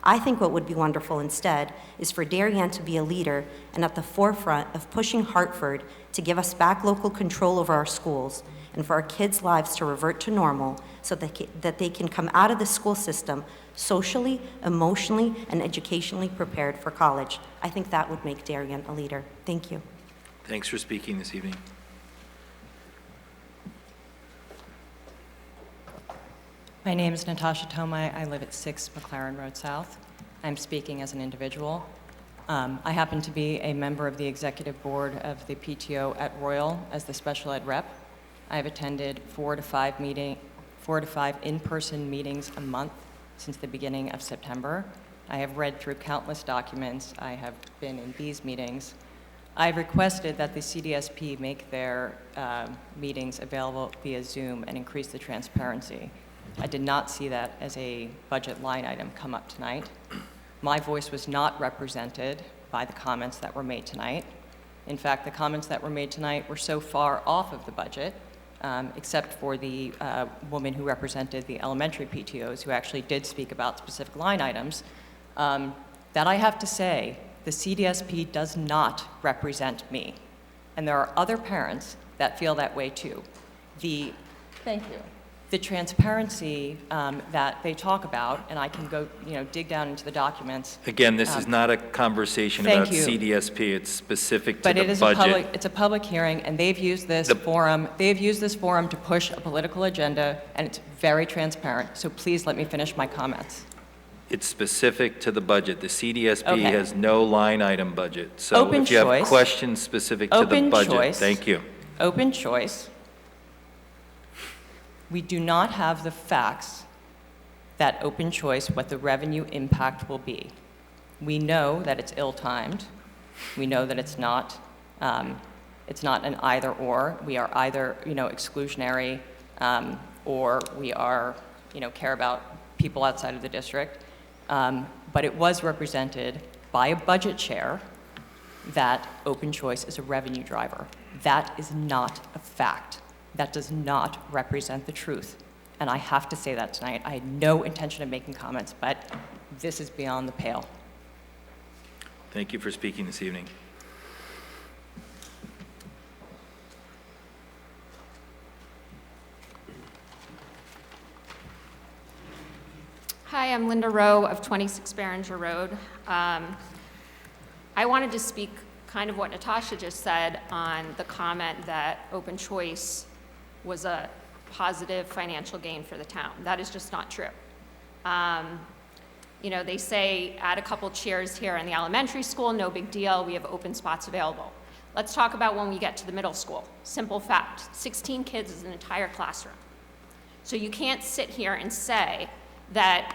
I think what would be wonderful instead is for Darien to be a leader and at the forefront of pushing Hartford to give us back local control over our schools and for our kids' lives to revert to normal so that they can come out of the school system socially, emotionally, and educationally prepared for college. I think that would make Darien a leader. Thank you. Thanks for speaking this evening. My name is Natasha Tomei. I live at 6 McLaren Road South. I'm speaking as an individual. I happen to be a member of the executive board of the PTO at Royal as the special ed rep. I've attended 4 to 5 in-person meetings a month since the beginning of September. I have read through countless documents. I have been in these meetings. I've requested that the CDSP make their meetings available via Zoom and increase the transparency. I did not see that as a budget line item come up tonight. My voice was not represented by the comments that were made tonight. In fact, the comments that were made tonight were so far off of the budget, except for the woman who represented the elementary PTOs who actually did speak about specific line items, that I have to say, the CDSP does not represent me. And there are other parents that feel that way too. Thank you. The transparency that they talk about, and I can go, dig down into the documents. Again, this is not a conversation about CDSP. It's specific to the budget. But it's a public hearing, and they've used this forum to push a political agenda, and it's very transparent. So please let me finish my comments. It's specific to the budget. The CDSP has no line item budget. So if you have questions specific to the budget, thank you. Open choice. We do not have the facts that open choice, what the revenue impact will be. We know that it's ill-timed. We know that it's not an either or. We are either, exclusionary or we are, care about people outside of the district. But it was represented by a budget chair that open choice is a revenue driver. That is not a fact. That does not represent the truth. And I have to say that tonight. I had no intention of making comments, but this is beyond the pale. Thank you for speaking this evening. Hi, I'm Linda Rowe of 26 Barringer Road. I wanted to speak kind of what Natasha just said on the comment that open choice was a positive financial gain for the town. That is just not true. They say add a couple chairs here in the elementary school, no big deal, we have open spots available. Let's talk about when we get to the middle school. Simple fact, 16 kids is an entire classroom. So you can't sit here and say that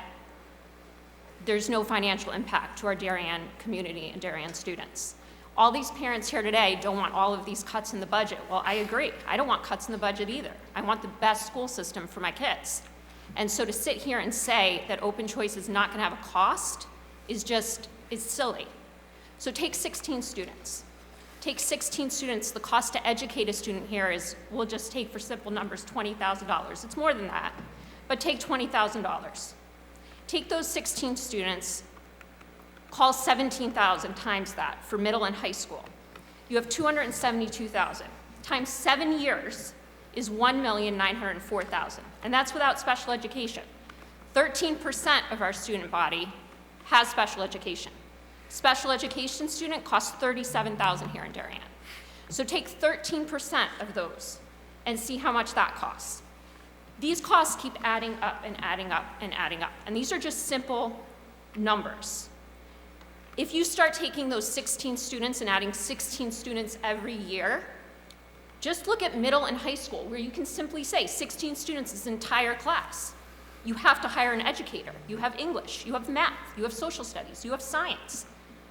there's no financial impact to our Darien community and Darien students. All these parents here today don't want all of these cuts in the budget. Well, I agree. I don't want cuts in the budget either. I want the best school system for my kids. And so to sit here and say that open choice is not going to have a cost is silly. So take 16 students. Take 16 students. The cost to educate a student here is, we'll just take for simple numbers, $20,000. It's more than that, but take $20,000. Take those 16 students, call 17,000 times that for middle and high school. You have 272,000 times 7 years is 1,904,000, and that's without special education. 13% of our student body has special education. Special education student costs $37,000 here in Darien. So take 13% of those and see how much that costs. These costs keep adding up and adding up and adding up, and these are just simple numbers. If you start taking those 16 students and adding 16 students every year, just look at middle and high school, where you can simply say 16 students is an entire class. You have to hire an educator. You have English, you have math, you have social studies, you have science.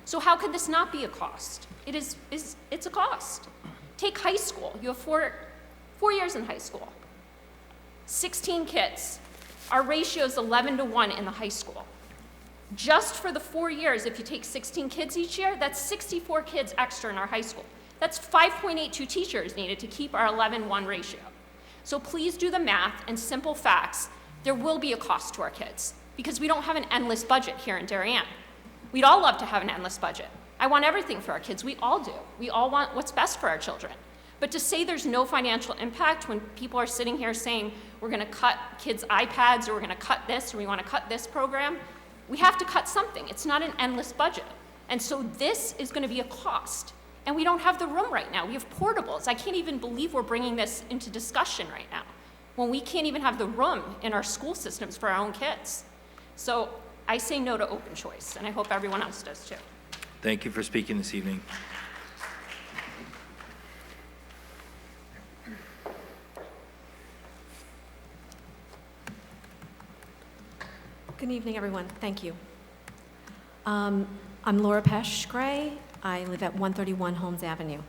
So how could this not be a cost? It's a cost. Take high school. You have four years in high school. 16 kids. Our ratio is 11-to-1 in the high school. Just for the 4 years, if you take 16 kids each year, that's 64 kids extra in our high school. That's 5.82 teachers needed to keep our 11-1 ratio. So please do the math and simple facts. There will be a cost to our kids because we don't have an endless budget here in Darien. We'd all love to have an endless budget. I want everything for our kids. We all do. We all want what's best for our children. But to say there's no financial impact when people are sitting here saying we're going to cut kids' iPads or we're going to cut this or we want to cut this program, we have to cut something. It's not an endless budget. And so this is going to be a cost. And we don't have the room right now. We have portables. I can't even believe we're bringing this into discussion right now when we can't even have the room in our school systems for our own kids. So I say no to open choice, and I hope everyone else does too. Thank you for speaking this evening. Good evening, everyone. Thank you. I'm Laura Pesh Gray. I live at 131 Holmes Avenue.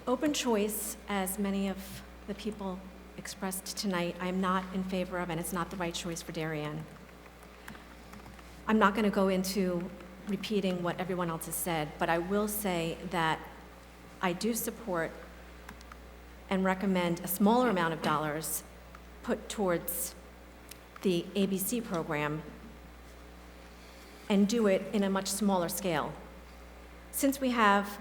Open choice, as many of the people expressed tonight, I am not in favor of, and it's not the right choice for Darien. I'm not going to go into repeating what everyone else has said, but I will say that I do support and recommend a smaller amount of dollars put towards the ABC program and do it in a much smaller scale. Since we have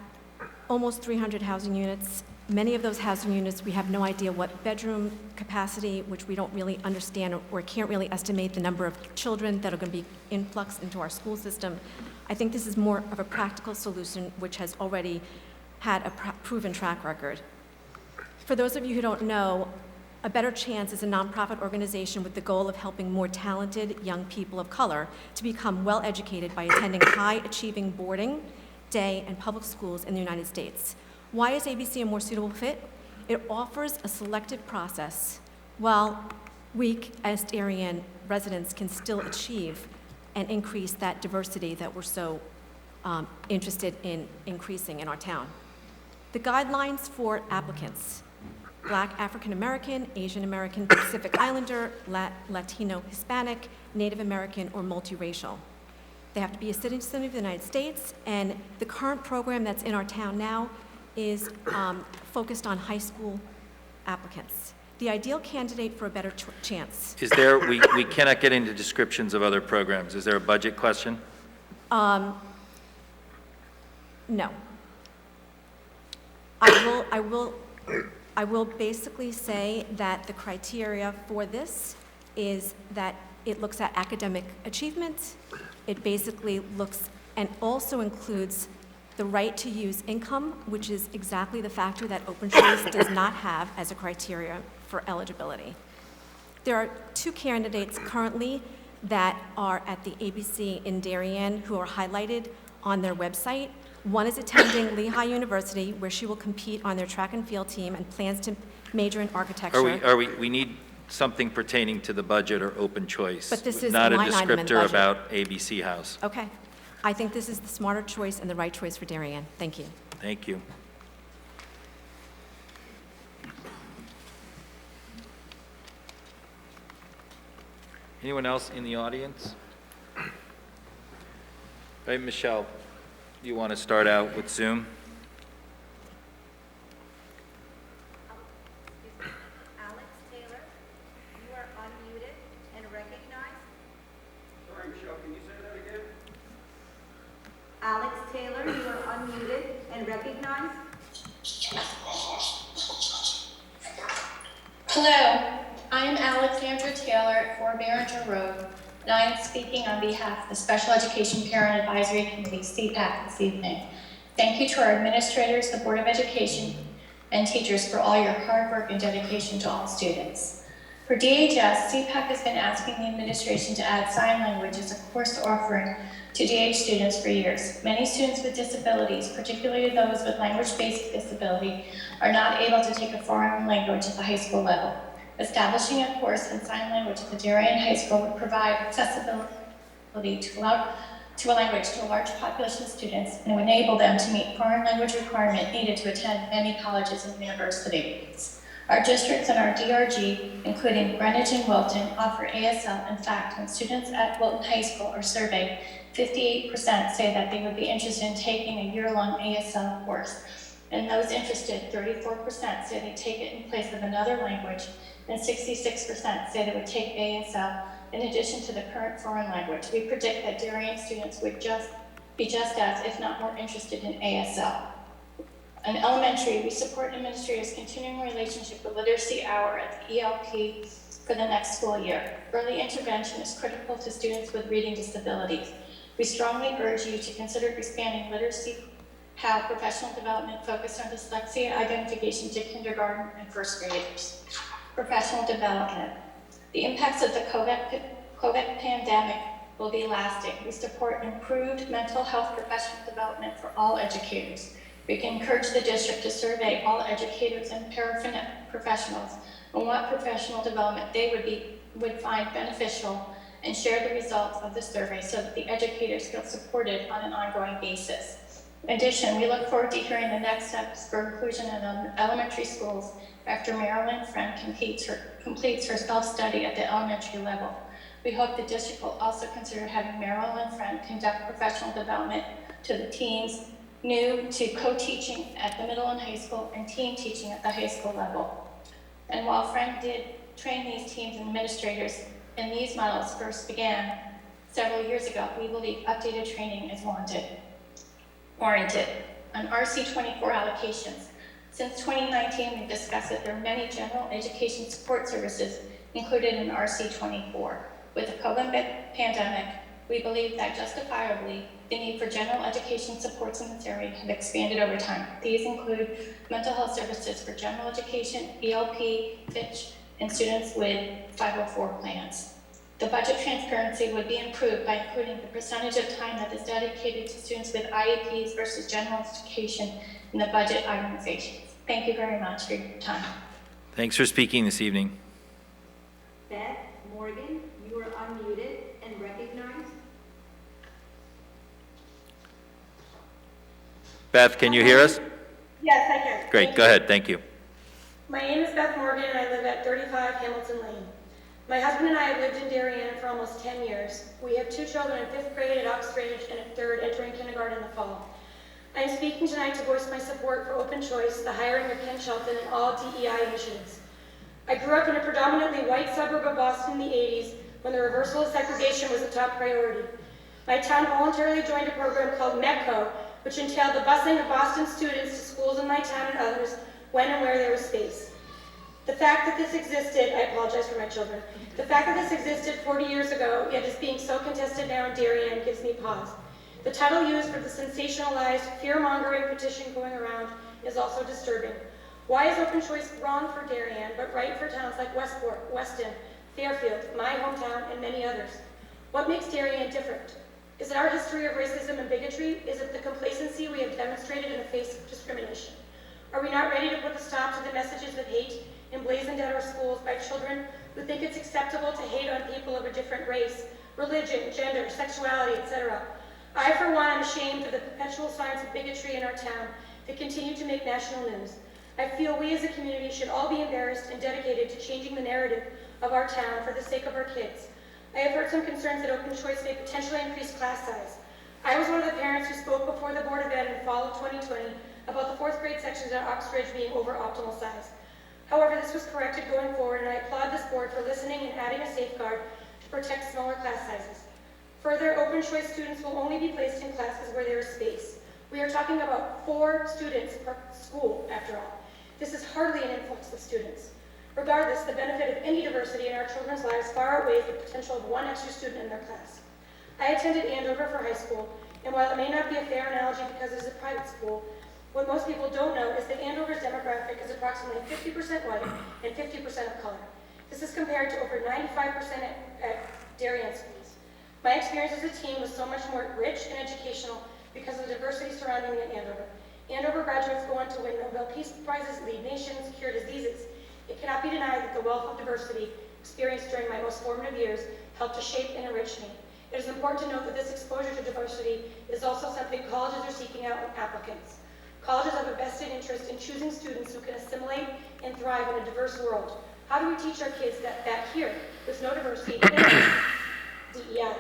almost 300 housing units, many of those housing units, we have no idea what bedroom capacity, which we don't really understand or can't really estimate the number of children that are going to be influx into our school system. I think this is more of a practical solution, which has already had a proven track record. For those of you who don't know, A Better Chance is a nonprofit organization with the goal of helping more talented young people of color to become well-educated by attending high-achieving boarding, day, and public schools in the United States. Why is ABC a more suitable fit? It offers a selective process while we, as Darien residents, can still achieve and increase that diversity that we're so interested in increasing in our town. The guidelines for applicants: Black, African American, Asian American, Pacific Islander, Latino, Hispanic, Native American, or multiracial. They have to be a citizen of the United States, and the current program that's in our town now is focused on high school applicants. The ideal candidate for A Better Chance. Is there, we cannot get into descriptions of other programs. Is there a budget question? No. I will basically say that the criteria for this is that it looks at academic achievement. It basically looks and also includes the right to use income, which is exactly the factor that Open Choice does not have as a criteria for eligibility. There are two candidates currently that are at the ABC in Darien who are highlighted on their website. One is attending Lehigh University, where she will compete on their track and field team and plans to major in architecture. We need something pertaining to the budget or open choice. But this is not a line item in the descriptor budget. about ABC House. Okay. I think this is the smarter choice and the right choice for Darien. Thank you. Thank you. Anyone else in the audience? Right, Michelle, you want to start out with Zoom? Alex Taylor, you are unmuted and recognized. Sorry, Michelle, can you say that again? Alex Taylor, you are unmuted and recognized. Hello, I am Alexandra Taylor at 4 Barringer Road, and I am speaking on behalf of the Special Education Parent Advisory Committee, CPAC, this evening. Thank you to our administrators, the Board of Education, and teachers for all your hard work and dedication to all students. For DHS, CPAC has been asking the administration to add sign language as a course offering to DH students for years. Many students with disabilities, particularly those with language-based disability, are not able to take a foreign language at the high school level. Establishing a course in sign language at the Darien High School would provide accessibility to allow to a language to a large population of students and would enable them to meet foreign language requirement needed to attend many colleges and universities. Our districts and our DRG, including Greenwich and Wilton, offer ASL. In fact, when students at Wilton High School are surveyed, 58% say that they would be interested in taking a year-long ASL course. And those interested, 34% say they take it in place of another language, and 66% say they would take ASL in addition to the current foreign language. We predict that Darien students would be just as, if not more, interested in ASL. In elementary, we support administrators' continuing relationship with Literacy Hour at the ELP for the next school year. Early intervention is critical to students with reading disabilities. We strongly urge you to consider expanding Literacy How professional development focused on dyslexia identification to kindergarten and first graders. Professional development. The impacts of the COVID pandemic will be lasting. We support improved mental health professional development for all educators. We can encourage the district to survey all educators and paraprofessionals on what professional development they would find beneficial and share the results of the survey so that the educators feel supported on an ongoing basis. In addition, we look forward to hearing the next steps for inclusion in elementary schools after Marilyn Friend completes her self-study at the elementary level. We hope the district will also consider having Marilyn Friend conduct professional development to the teams new to co-teaching at the middle and high school and team teaching at the high school level. And while Friend did train these teams and administrators and these models first began several years ago, we believe updated training is warranted. On RC24 allocations, since 2019, we've discussed that there are many general education support services included in RC24. With the COVID pandemic, we believe that justifiably, the need for general education supports in this area have expanded over time. These include mental health services for general education, ELP, FITCH, and students with 504 plans. The budget transparency would be improved by including the percentage of time that is dedicated to students with IEPs versus general education in the budget itemizations. Thank you very much for your time. Thanks for speaking this evening. Beth Morgan, you are unmuted and recognized. Beth, can you hear us? Yes, I can. Great, go ahead, thank you. My name is Beth Morgan and I live at 35 Hamilton Lane. My husband and I have lived in Darien for almost 10 years. We have 2 children in 5th grade at Oxbridge and at 3rd entering kindergarten in the fall. I am speaking tonight to voice my support for Open Choice, the hiring of Ken Shelton, and all DEI initiatives. I grew up in a predominantly white suburb of Boston in the 80s when the reversal of segregation was a top priority. My town voluntarily joined a program called METCO, which entailed the busing of Boston students to schools in my town and others when and where there was space. The fact that this existed, I apologize for my children, the fact that this existed 40 years ago, yet is being so contested now in Darien gives me pause. The title used for the sensationalized, fear-mongering petition going around is also disturbing. Why is Open Choice wrong for Darien, but right for towns like Westport, Weston, Fairfield, my hometown, and many others? What makes Darien different? Is it our history of racism and bigotry? Is it the complacency we have demonstrated in the face of discrimination? Are we not ready to put a stop to the messages of hate emblazoned at our schools by children who think it's acceptable to hate on people of a different race, religion, gender, sexuality, etc.? I, for one, am ashamed of the perpetual signs of bigotry in our town that continue to make national news. I feel we as a community should all be embarrassed and dedicated to changing the narrative of our town for the sake of our kids. I have heard some concerns that Open Choice may potentially increase class size. I was one of the parents who spoke before the Board of Ed in fall of 2020 about the 4th grade sections at Oxbridge being over optimal size. However, this was corrected going forward, and I applaud this board for listening and adding a safeguard to protect smaller class sizes. Further, Open Choice students will only be placed in classes where there is space. We are talking about 4 students per school, after all. This is hardly an influx of students. Regardless, the benefit of any diversity in our children's lives far outweighs the potential of 1 extra student in their class. I attended Andover for high school, and while it may not be a fair analogy because it is a private school, what most people don't know is that Andover's demographic is approximately 50% white and 50% of color. This is compared to over 95% at Darien schools. My experience as a teen was so much more rich and educational because of the diversity surrounding me at Andover. Andover graduates go on to win Nobel Peace Prizes, lead nations, cure diseases. It cannot be denied that the wealth of diversity experienced during my most formative years helped to shape and enrich me. It is important to note that this exposure to diversity is also something colleges are seeking out in applicants. Colleges have a vested interest in choosing students who can assimilate and thrive in a diverse world. How do we teach our kids that here, there's no diversity in DEI?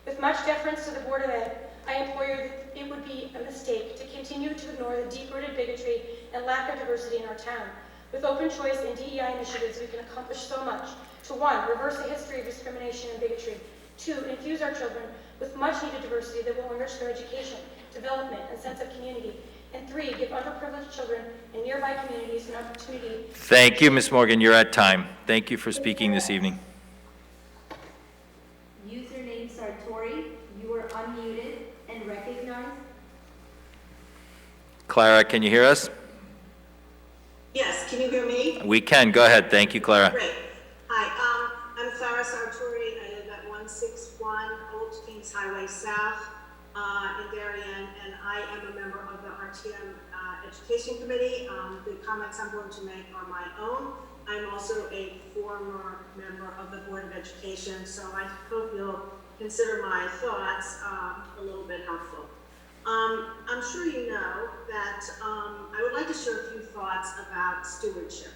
With much deference to the Board of Ed, I implore you that it would be a mistake to continue to ignore the deep-rooted bigotry and lack of diversity in our town. With open choice and DEI initiatives, we can accomplish so much. To 1, reverse the history of discrimination and bigotry. 2, infuse our children with much-needed diversity that will enrich their education, development, and sense of community. And 3, give underprivileged children in nearby communities an opportunity. Thank you, Ms. Morgan. You're at time. Thank you for speaking this evening. Username Sartori, you are unmuted and recognized. Clara, can you hear us? Yes, can you hear me? We can. Go ahead. Thank you, Clara. Great. Hi, I'm Clara Sartori. I live at 161 Old Kings Highway South in Darien, and I am a member of the RTM Education Committee. The comments I'm going to make are my own. I'm also a former member of the Board of Education, so I hope you'll consider my thoughts a little bit helpful. I'm sure you know that I would like to share a few thoughts about stewardship,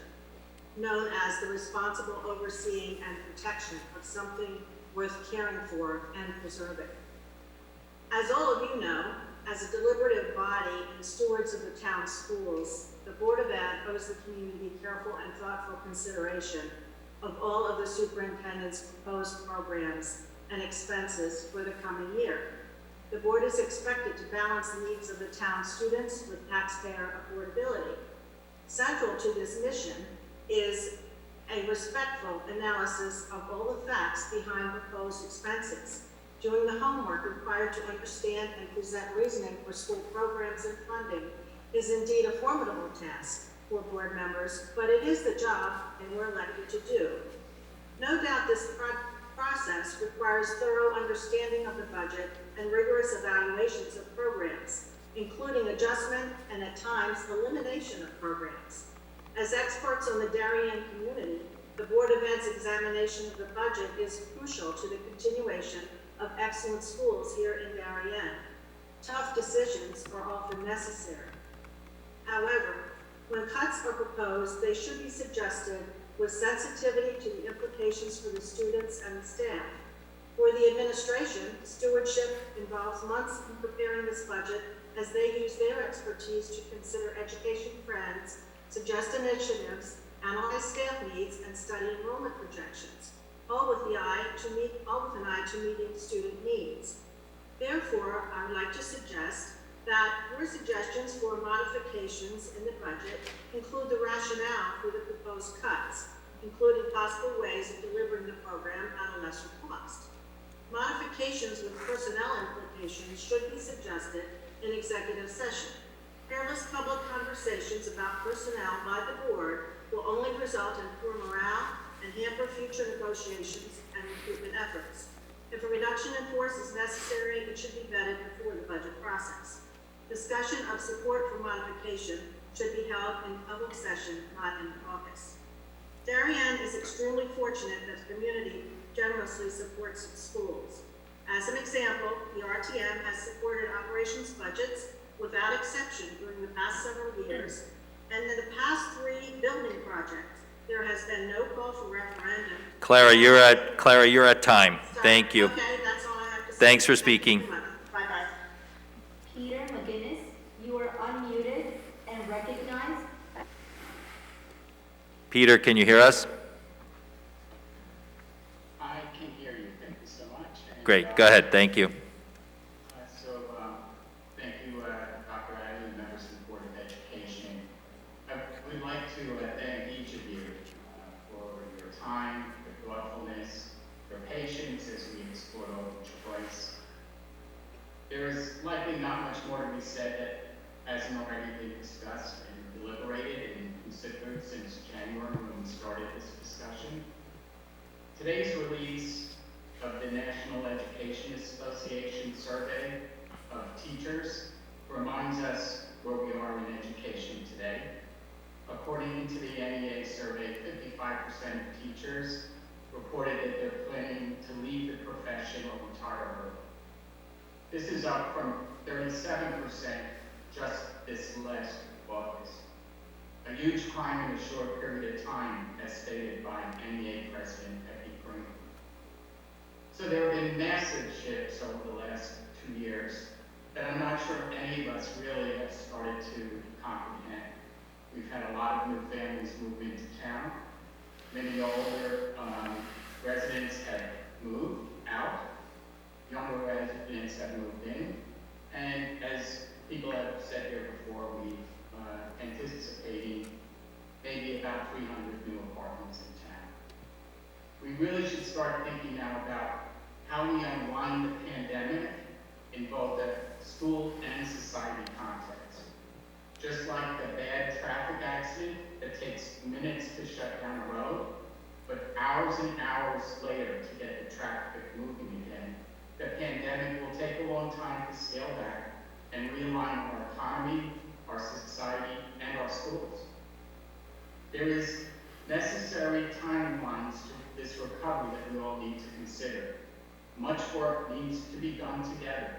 known as the responsible overseeing and protection of something worth caring for and preserving. As all of you know, as a deliberative body and stewards of the town schools, the Board of Ed owes the community careful and thoughtful consideration of all of the superintendent's proposed programs and expenses for the coming year. The board is expected to balance the needs of the town students with taxpayer affordability. Central to this mission is a respectful analysis of all the facts behind proposed expenses, doing the homework required to understand and present reasoning for school programs and funding is indeed a formidable task for board members, but it is the job and we're elected to do. No doubt this process requires thorough understanding of the budget and rigorous evaluations of programs, including adjustment and at times elimination of programs. As experts on the Darien community, the Board of Ed's examination of the budget is crucial to the continuation of excellent schools here in Darien. Tough decisions are often necessary. However, when cuts are proposed, they should be suggested with sensitivity to the implications for the students and the staff. For the administration, stewardship involves months in preparing this budget as they use their expertise to consider education trends, suggest initiatives, analyze staff needs, and study enrollment projections, all with an eye to meeting student needs. Therefore, I would like to suggest that your suggestions for modifications in the budget include the rationale for the proposed cuts, including possible ways of delivering the program at a lesser cost. Modifications with personnel implications should be suggested in executive session. Careless public conversations about personnel by the board will only result in poor morale and hamper future negotiations and recruitment efforts. If a reduction in force is necessary, it should be vetted before the budget process. Discussion of support for modification should be held in public session, not in caucus. Darien is extremely fortunate that the community generously supports its schools. As an example, the RTM has supported operations budgets without exception during the past several years, and in the past 3 building projects, there has been no call for referendum. Clara, you're at time. Thank you. Okay, that's all I have to say. Thanks for speaking. Bye-bye. Peter McGinnis, you are unmuted and recognized. Peter, can you hear us? I can hear you. Thank you so much. And, Great. Go ahead. Thank you. Thank you, Dr. Adley, members of the Board of Education. I would like to thank each of you for your time, your thoughtfulness, your patience as we explore open choice. There is likely not much more to be said that hasn't already been discussed and deliberated and considered since January when we started this discussion. Today's release of the National Education Association survey of teachers reminds us where we are in education today. According to the NEA survey, 55% of teachers reported that they're planning to leave the profession or retire early. This is up from 37% just this last August. A huge climb in a short period of time, as stated by NEA President Becky Pringle. So there have been massive shifts over the last 2 years that I'm not sure any of us really have started to comprehend. We've had a lot of new families move into town. Many older residents have moved out. Younger residents have moved in. And as people have said here before, we've anticipating maybe about 300 new apartments in town. We really should start thinking now about how we unwind the pandemic in both a school and society context. Just like the bad traffic accident that takes minutes to shut down a road, but hours and hours later to get the traffic moving again, the pandemic will take a long time to scale back and realign our economy, our society, and our schools. There is necessary timelines to this recovery that we all need to consider. Much work needs to be done together.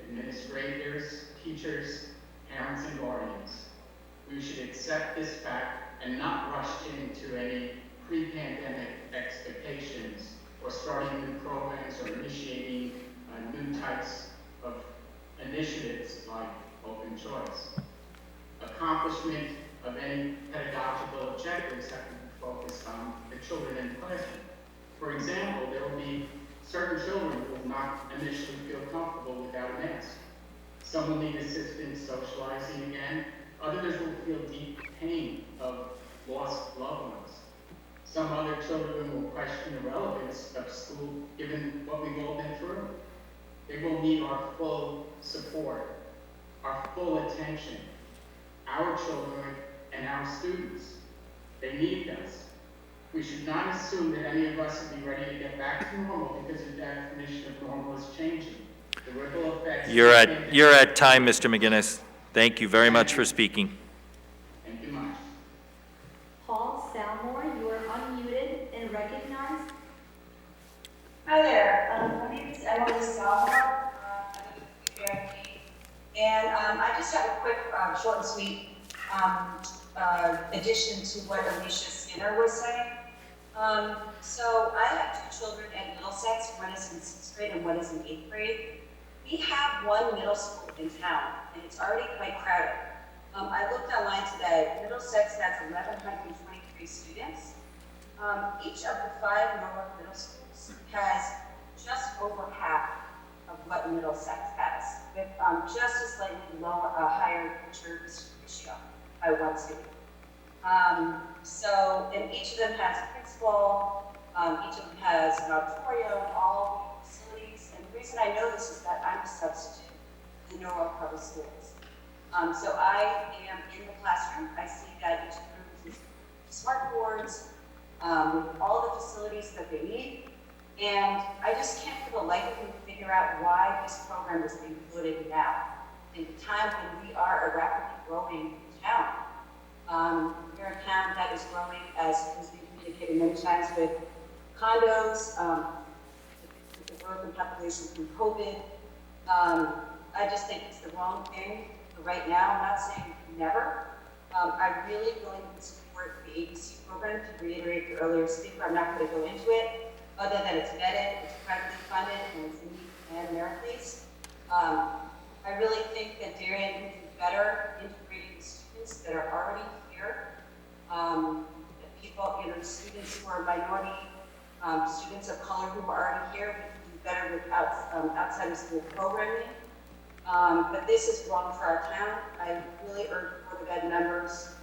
Administrators, teachers, parents, and guardians. We should accept this fact and not rush into any pre-pandemic expectations or starting new programs or initiating new types of initiatives like open choice. Accomplishment of any pedagogical objectives have to be focused on the children in the classroom. For example, there will be certain children who will not initially feel comfortable without a mask. Some will need assistance socializing again. Others will feel deep pain of lost loved ones. Some other children will question the relevance of school given what we've all been through. They will need our full support, our full attention. Our children and our students, they need us. We should not assume that any of us will be ready to get back to normal because the definition of normal is changing. The ripple effects. You're at time, Mr. McGinnis. Thank you very much for speaking. Thank you much. Paul Salmore, you are unmuted and recognized. Hi there. My name is Emily Salmore. And I just have a quick, short and sweet addition to what Alicia Skinner was saying. So I have two children at Middlesex. One is in 6th grade and one is in 8th grade. We have one middle school in town, and it's already quite crowded. I looked online today. Middlesex has 1,123 students. Each of the 5 Norwalk middle schools has just over half of what Middlesex has, with just a slightly higher teacher ratio by one student. And each of them has a principal, each of them has an auditorium, all facilities. And the reason I know this is that I'm a substitute in Norwalk Public Schools. So I am in the classroom. I see that each of the rooms is smart boards with all the facilities that they need. And I just can't for the life of me figure out why this program is being floated now, in a time when we are a rapidly growing town. We're a town that is growing, as has been communicated many times, with condos, with the growth in population from COVID. I just think it's the wrong thing for right now. I'm not saying never. I really support the ABC program. To reiterate the earlier speaker, I'm not going to go into it. Other than it's vetted, it's privately funded, and it's neat and merit-based. I really think that Darien can do better integrating the students that are already here. People, students who are minority, students of color who are already here, we can do better with outside of school programming. But this is wrong for our town. I really urge Board of Ed members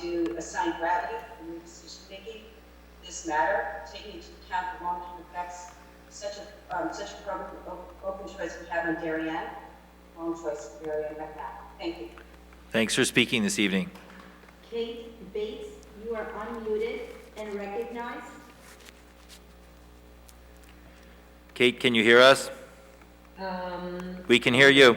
to assign gravity in their decision making. This matter, taking into account the long-term effects such a program of open choice we have in Darien, long choice in Darien right now. Thank you. Thanks for speaking this evening. Kate Bates, you are unmuted and recognized. Kate, can you hear us? We can hear you.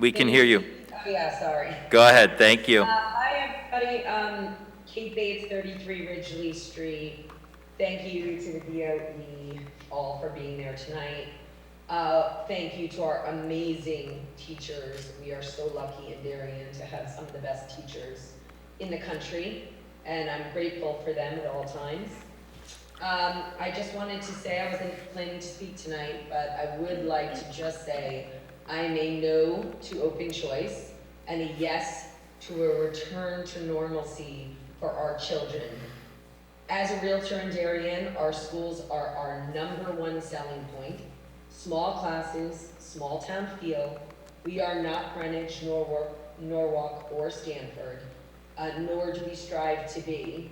We can hear you. Oh, yeah, sorry. Go ahead. Thank you. Hi, everybody. Kate Bates, 33 Ridgely Street. Thank you to the BOE all for being there tonight. Thank you to our amazing teachers. We are so lucky in Darien to have some of the best teachers in the country, and I'm grateful for them at all times. I just wanted to say, I wasn't planning to speak tonight, but I would like to just say I'm a no to open choice and a yes to a return to normalcy for our children. As a realtor in Darien, our schools are our #1 selling point. Small classes, small town feel. We are not Greenwich, Norwalk, or Stanford, nor do we strive to be.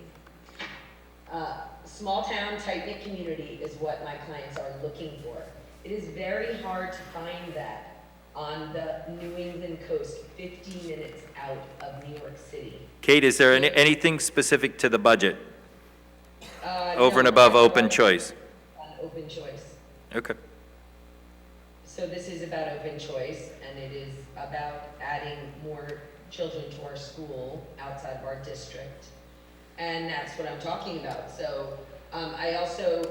Small town, tight-knit community is what my clients are looking for. It is very hard to find that on the New England coast, 50 minutes out of New York City. Kate, is there anything specific to the budget? Over and above open choice? On open choice. Okay. So this is about open choice, and it is about adding more children to our school outside of our district. And that's what I'm talking about. So I also,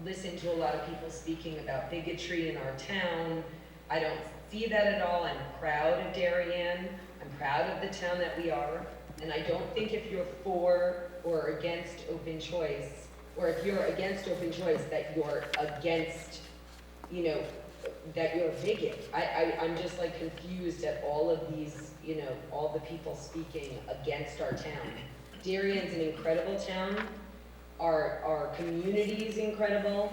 listen to a lot of people speaking about bigotry in our town. I don't see that at all. I'm proud of Darien. I'm proud of the town that we are. And I don't think if you're for or against open choice, or if you're against open choice, that you're against, that you're a bigot. I'm just like confused at all of these, all the people speaking against our town. Darien's an incredible town. Our community is incredible.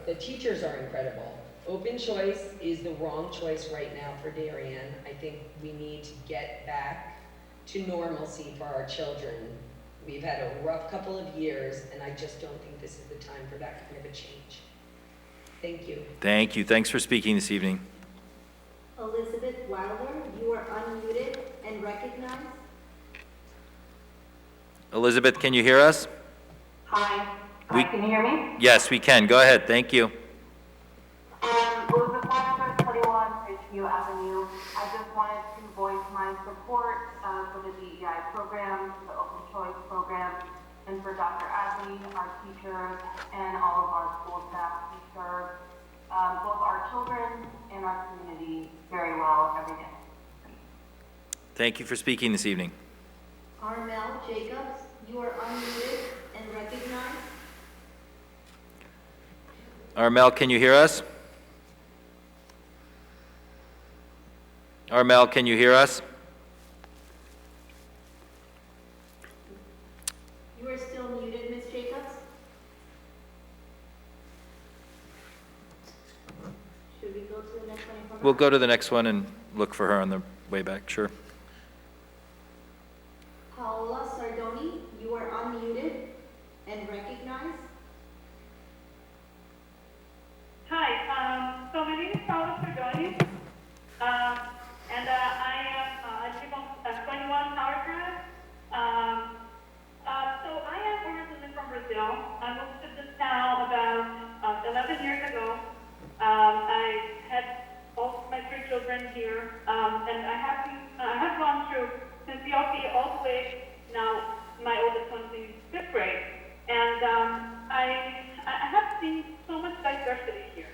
The teachers are incredible. Open choice is the wrong choice right now for Darien. I think we need to get back to normalcy for our children. We've had a rough couple of years, and I just don't think this is the time for that kind of a change. Thank you. Thank you. Thanks for speaking this evening. Elizabeth Wilder, you are unmuted and recognized. Elizabeth, can you hear us? Hi. Can you hear me? Yes, we can. Go ahead. Thank you. Elizabeth Wilder, 21 Ridgeview Avenue. I just wanted to voice my support for the DEI program, the Open Choice program, and for Dr. Adley, our teachers, and all of our school staff. We serve both our children and our community very well every day. Thank you for speaking this evening. Armel Jacobs, you are unmuted and recognized. Armel, can you hear us? Armel, can you hear us? You are still muted, Ms. Jacobs. Should we go to the next one? We'll go to the next one and look for her on the way back. Sure. Paola Sardoni, you are unmuted and recognized. Hi, so my name is Paola Sardoni, and I live on 21 Tower Drive. So I am originally from Brazil. I moved to this town about 11 years ago. I had all my 3 children here, and I have gone through since the LP all the way now. My oldest one's in 5th grade, and I have seen so much diversity here.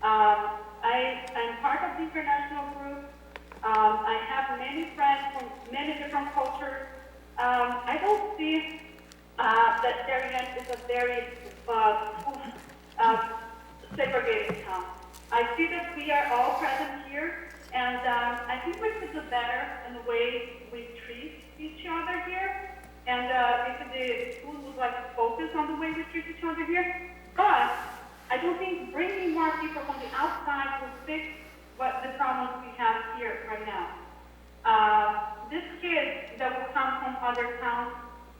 I'm part of the international group. I have many friends from many different cultures. I don't see that Darien is a very segregated town. I see that we are all present here, and I think we could do better in the way we treat each other here. And if the school would like to focus on the way we treat each other here, but I don't think bringing more people from the outside will fix what the problems we have here right now. These kids that will come from other towns,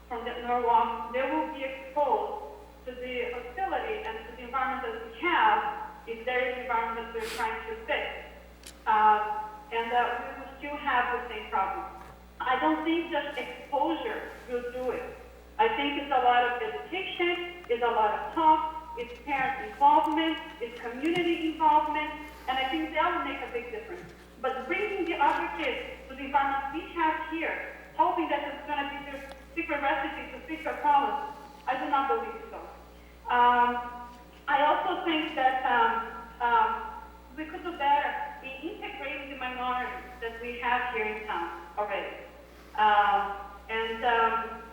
from the Norwalk, they will be exposed to the hostility and to the environment that we have if there is an environment that we're trying to fix. And we will still have the same problem. I don't think just exposure will do it. I think it's a lot of education, it's a lot of talk, it's parent involvement, it's community involvement, and I think that will make a big difference. But bringing the other kids to the environment we have here, hoping that it's going to be their secret recipe to fix our problems, I do not believe so. I also think that we could do better in integrating the minorities that we have here in town already.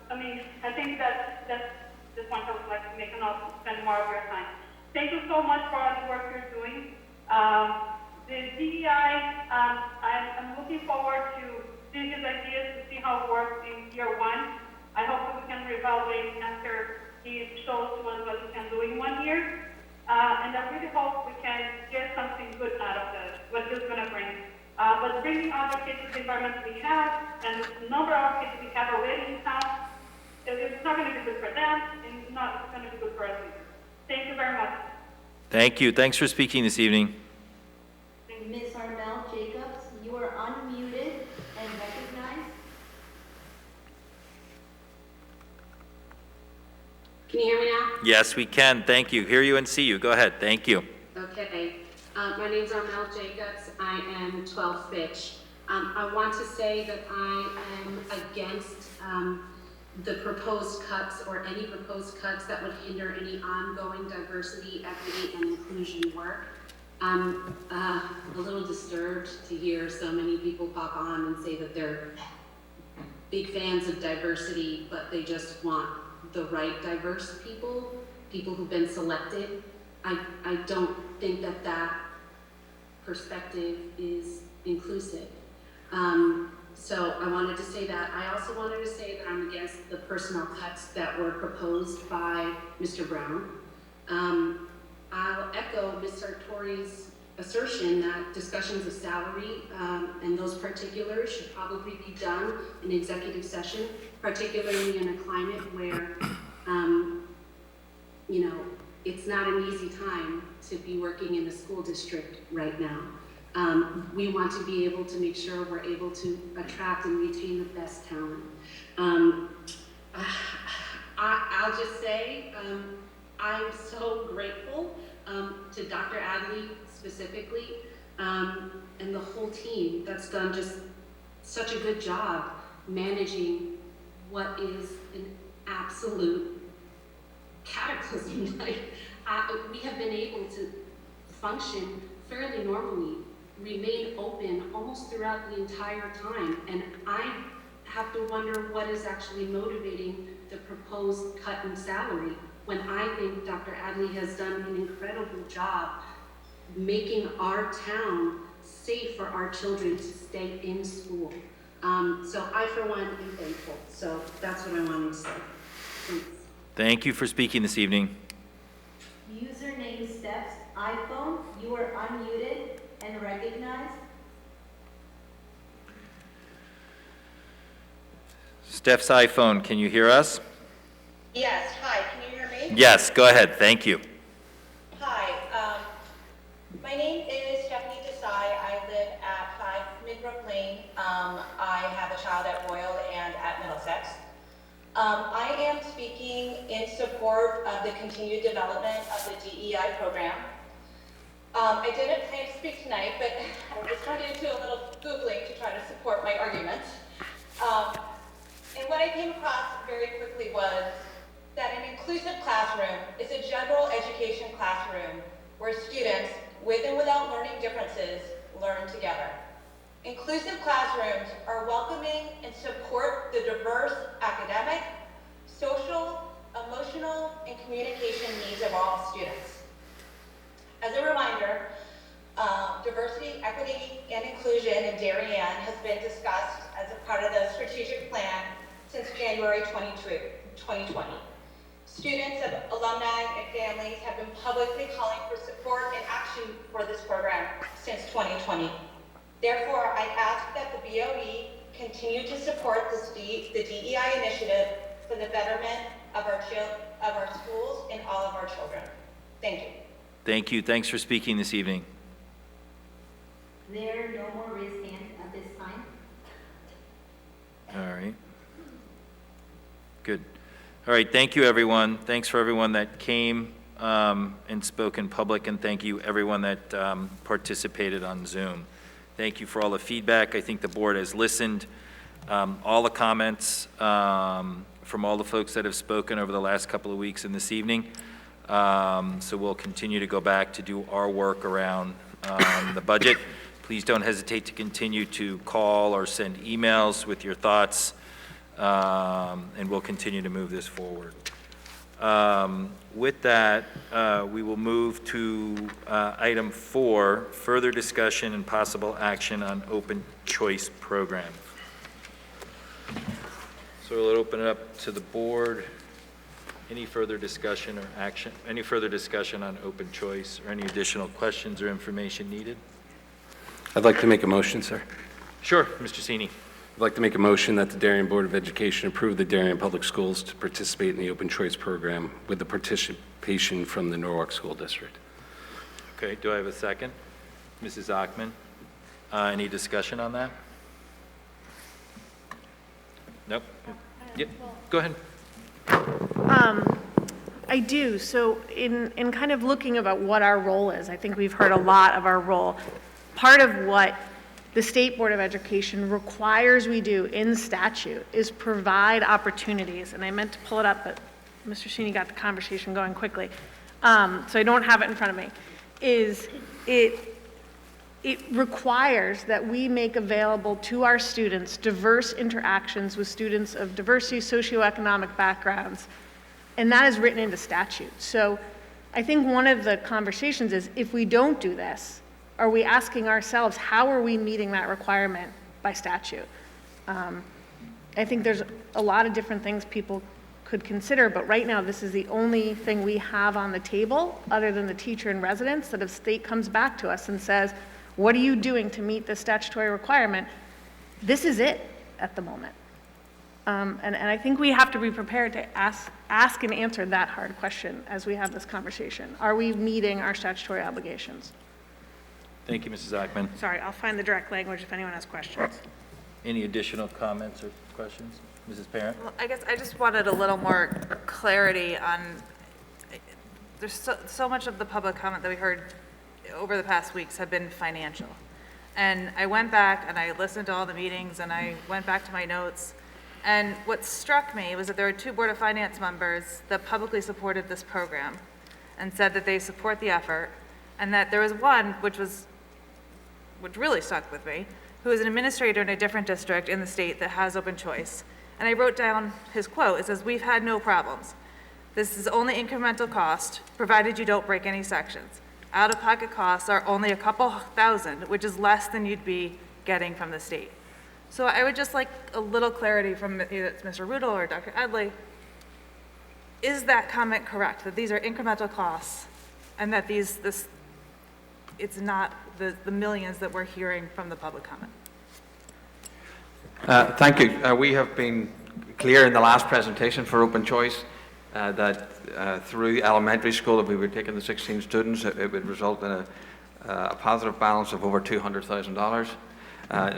I mean, I think that's the point I would like to make, and also spend more of your time. Thank you so much for all the work you're doing. The DEI, I'm looking forward to seeing these ideas to see how it works in year one. I hope we can reevaluate after he shows to us what he can do in 1 year. And I really hope we can get something good out of this, what he's going to bring. But bringing other kids to the environment we have, and the number of kids we have already in town, it's not going to be good for them, and it's not going to be good for us either. Thank you very much. Thank you. Thanks for speaking this evening. Ms. Armel Jacobs, you are unmuted and recognized. Can you hear me now? Yes, we can. Thank you. Hear you and see you. Go ahead. Thank you. Okay. My name's Armel Jacobs. I am 12 Fitch. I want to say that I am against the proposed cuts or any proposed cuts that would hinder any ongoing diversity, equity, and inclusion work. I'm a little disturbed to hear so many people pop on and say that they're big fans of diversity, but they just want the right diverse people who've been selected. I don't think that that perspective is inclusive. So I wanted to say that. I also wanted to say that I'm against the personnel cuts that were proposed by Mr. Brown. I'll echo Ms. Sartori's assertion that discussions of salary and those particulars should probably be done in executive session, particularly in a climate where, you know, it's not an easy time to be working in a school district right now. We want to be able to make sure we're able to attract and retain the best talent. I'll just say, I'm so grateful to Dr. Adley specifically, and the whole team that's done just such a good job managing what is an absolute cataclysm. Like, we have been able to function fairly normally, remain open almost throughout the entire time, and I have to wonder what is actually motivating the proposed cut in salary, when I think Dr. Adley has done an incredible job making our town safe for our children to stay in school. So I, for one, am thankful. So that's what I wanted to say. Thanks. Thank you for speaking this evening. Username Steph's iPhone, you are unmuted and recognized. Steph's iPhone, can you hear us? Yes, hi, can you hear me? Yes, go ahead. Thank you. Hi, my name is Stephanie Desai. I live at 5 Midbrook Lane. I have a child at Royal and at Middlesex. I am speaking in support of the continued development of the DEI program. I didn't plan to speak tonight, but I was trying to do a little Googling to try to support my arguments. And what I came across very quickly was that an inclusive classroom is a general education classroom where students, with and without learning differences, learn together. Inclusive classrooms are welcoming and support the diverse academic, social, emotional, and communication needs of all students. As a reminder, diversity, equity, and inclusion in Darien has been discussed as a part of the strategic plan since January 2020. Students, alumni, and families have been publicly calling for support and action for this program since 2020. Therefore, I ask that the BOE continue to support the DEI initiative for the betterment of our schools and all of our children. Thank you. Thank you. Thanks for speaking this evening. There are no more raised hands at this time. All right. Good. All right. Thank you, everyone. Thanks for everyone that came and spoke in public, and thank you, everyone that participated on Zoom. Thank you for all the feedback. I think the board has listened. All the comments from all the folks that have spoken over the last couple of weeks and this evening. So we'll continue to go back to do our work around the budget. Please don't hesitate to continue to call or send emails with your thoughts, and we'll continue to move this forward. With that, we will move to item 4, further discussion and possible action on open choice program. So we'll open it up to the board. Any further discussion or action, any further discussion on open choice or any additional questions or information needed? I'd like to make a motion, sir. Sure, Mr. Cini. I'd like to make a motion that the Darien Board of Education approve the Darien Public Schools to participate in the open choice program with the participation from the Norwalk School District. Okay, do I have a second? Mrs. Ackman, any discussion on that? Nope. Yep, go ahead. I do. So in kind of looking about what our role is, I think we've heard a lot of our role. Part of what the State Board of Education requires we do in statute is provide opportunities, and I meant to pull it up, but Mr. Cini got the conversation going quickly, so I don't have it in front of me, it requires that we make available to our students diverse interactions with students of diversity, socioeconomic backgrounds, and that is written into statute. So I think one of the conversations is, if we don't do this, are we asking ourselves, how are we meeting that requirement by statute? I think there's a lot of different things people could consider, but right now this is the only thing we have on the table other than the teacher in residence, that if state comes back to us and says, what are you doing to meet the statutory requirement? This is it at the moment. And I think we have to be prepared to ask and answer that hard question as we have this conversation. Are we meeting our statutory obligations? Thank you, Mrs. Ackman. Sorry, I'll find the direct language if anyone has questions. Any additional comments or questions? Mrs. Parent? Well, I guess I just wanted a little more clarity on, there's so much of the public comment that we heard over the past weeks have been financial. And I went back and I listened to all the meetings and I went back to my notes. And what struck me was that there were 2 Board of Finance members that publicly supported this program and said that they support the effort, and that there was one, which really stuck with me, who is an administrator in a different district in the state that has open choice. And I wrote down his quote. It says, "We've had no problems. This is only incremental cost, provided you don't break any sections. Out-of-pocket costs are only a couple thousand, which is less than you'd be getting from the state." So I would just like a little clarity from either it's Mr. Rudel or Dr. Adley. Is that comment correct, that these are incremental costs and that it's not the millions that we're hearing from the public comment? Thank you. We have been clear in the last presentation for open choice that through elementary school, if we were taking the 16 students, it would result in a positive balance of over $200,000.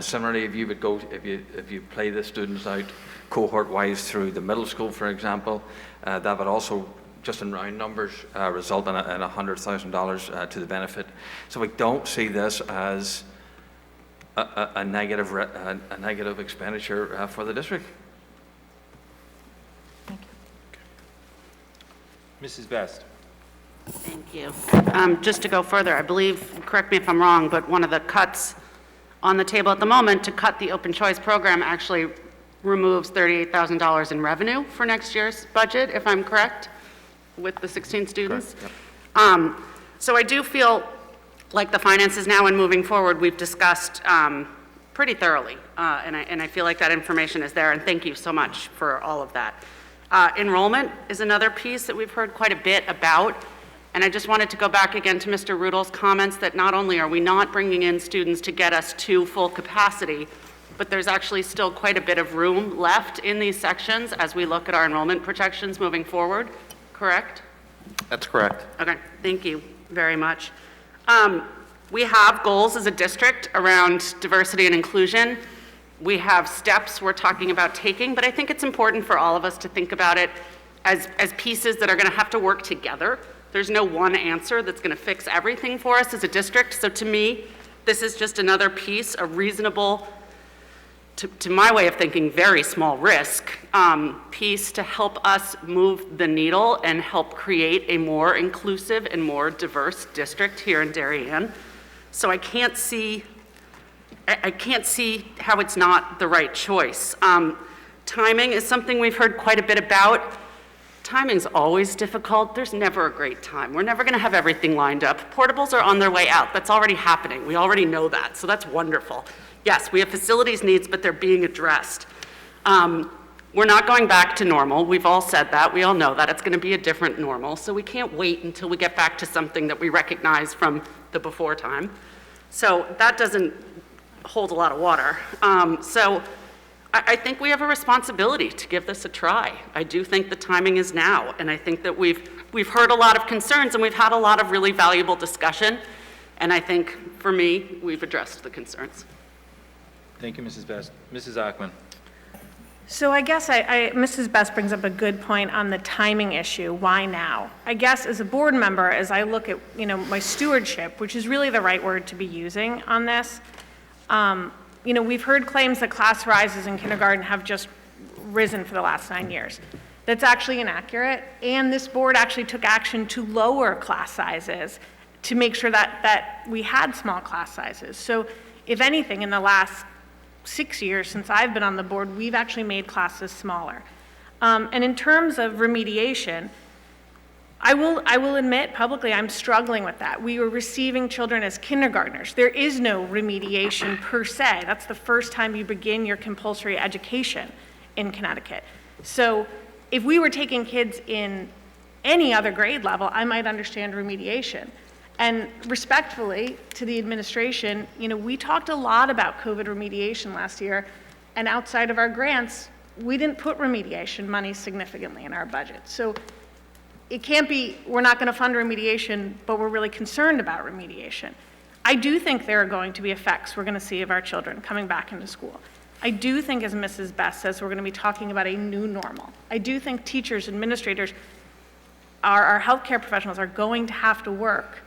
Similarly, if you play the students out cohort-wise through the middle school, for example, that would also, just in round numbers, result in $100,000 to the benefit. So we don't see this as a negative expenditure for the district. Mrs. Best. Thank you. Just to go further, I believe, correct me if I'm wrong, but one of the cuts on the table at the moment to cut the open choice program actually removes $38,000 in revenue for next year's budget, if I'm correct, with the 16 students. Correct, yep. So I do feel like the finances now and moving forward, we've discussed pretty thoroughly, and I feel like that information is there, and thank you so much for all of that. Enrollment is another piece that we've heard quite a bit about, and I just wanted to go back again to Mr. Rudel's comments that not only are we not bringing in students to get us to full capacity, but there's actually still quite a bit of room left in these sections as we look at our enrollment projections moving forward, correct? That's correct. Okay, thank you very much. We have goals as a district around diversity and inclusion. We have steps we're talking about taking, but I think it's important for all of us to think about it as pieces that are going to have to work together. There's no one answer that's going to fix everything for us as a district. So to me, this is just another piece, a reasonable to my way of thinking, very small risk piece to help us move the needle and help create a more inclusive and more diverse district here in Darien. So I can't see how it's not the right choice. Timing is something we've heard quite a bit about. Timing's always difficult. There's never a great time. We're never gonna have everything lined up. Portables are on their way out. That's already happening. We already know that, so that's wonderful. Yes, we have facilities needs, but they're being addressed. We're not going back to normal. We've all said that. We all know that. It's gonna be a different normal, so we can't wait until we get back to something that we recognize from the before time. So that doesn't hold a lot of water. So I think we have a responsibility to give this a try. I do think the timing is now, and I think that we've heard a lot of concerns and we've had a lot of really valuable discussion, and I think, for me, we've addressed the concerns. Thank you, Mrs. Best. Mrs. Ackman. So I guess Mrs. Best brings up a good point on the timing issue. Why now? I guess as a board member, as I look at, my stewardship, which is really the right word to be using on this, we've heard claims that class sizes in kindergarten have just risen for the last 9 years. That's actually inaccurate, and this board actually took action to lower class sizes to make sure that we had small class sizes. So if anything, in the last 6 years since I've been on the board, we've actually made classes smaller. And in terms of remediation, I will admit publicly I'm struggling with that. We were receiving children as kindergartners. There is no remediation per se. That's the first time you begin your compulsory education in Connecticut. So if we were taking kids in any other grade level, I might understand remediation. And respectfully to the administration, we talked a lot about COVID remediation last year, and outside of our grants, we didn't put remediation money significantly in our budget. So it can't be, we're not gonna fund remediation, but we're really concerned about remediation. I do think there are going to be effects we're gonna see of our children coming back into school. I do think, as Mrs. Best says, we're gonna be talking about a new normal. I do think teachers, administrators, our healthcare professionals are going to have to work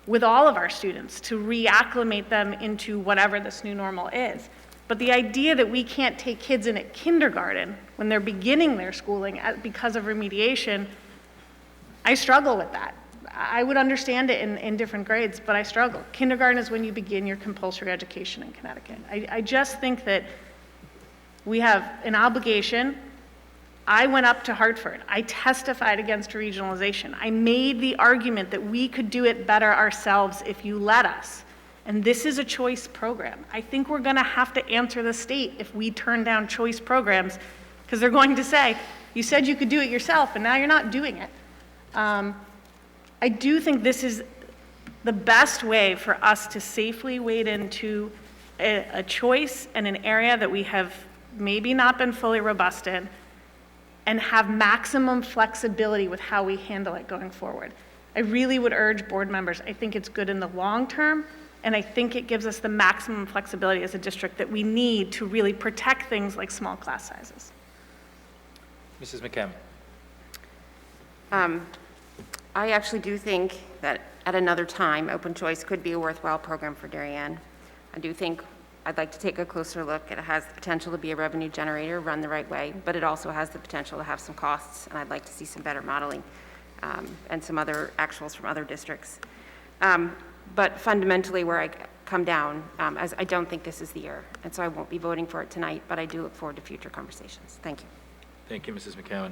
with all of our students to reacclimate them into whatever this new normal is. But the idea that we can't take kids in at kindergarten when they're beginning their schooling because of remediation, I struggle with that. I would understand it in different grades, but I struggle. Kindergarten is when you begin your compulsory education in Connecticut. I just think that we have an obligation. I went up to Hartford. I testified against regionalization. I made the argument that we could do it better ourselves if you let us. And this is a choice program. I think we're gonna have to answer the state if we turn down choice programs, because they're going to say, you said you could do it yourself and now you're not doing it. I do think this is the best way for us to safely wade into a choice and an area that we have maybe not been fully robust in, and have maximum flexibility with how we handle it going forward. I really would urge board members, I think it's good in the long term, and I think it gives us the maximum flexibility as a district that we need to really protect things like small class sizes. Mrs. McCammon. I actually do think that at another time, Open Choice could be a worthwhile program for Darien. I do think I'd like to take a closer look. It has the potential to be a revenue generator run the right way, but it also has the potential to have some costs, and I'd like to see some better modeling and some other actuals from other districts. But fundamentally where I come down, as I don't think this is the year, and so I won't be voting for it tonight, but I do look forward to future conversations. Thank you. Thank you, Mrs. McCowan.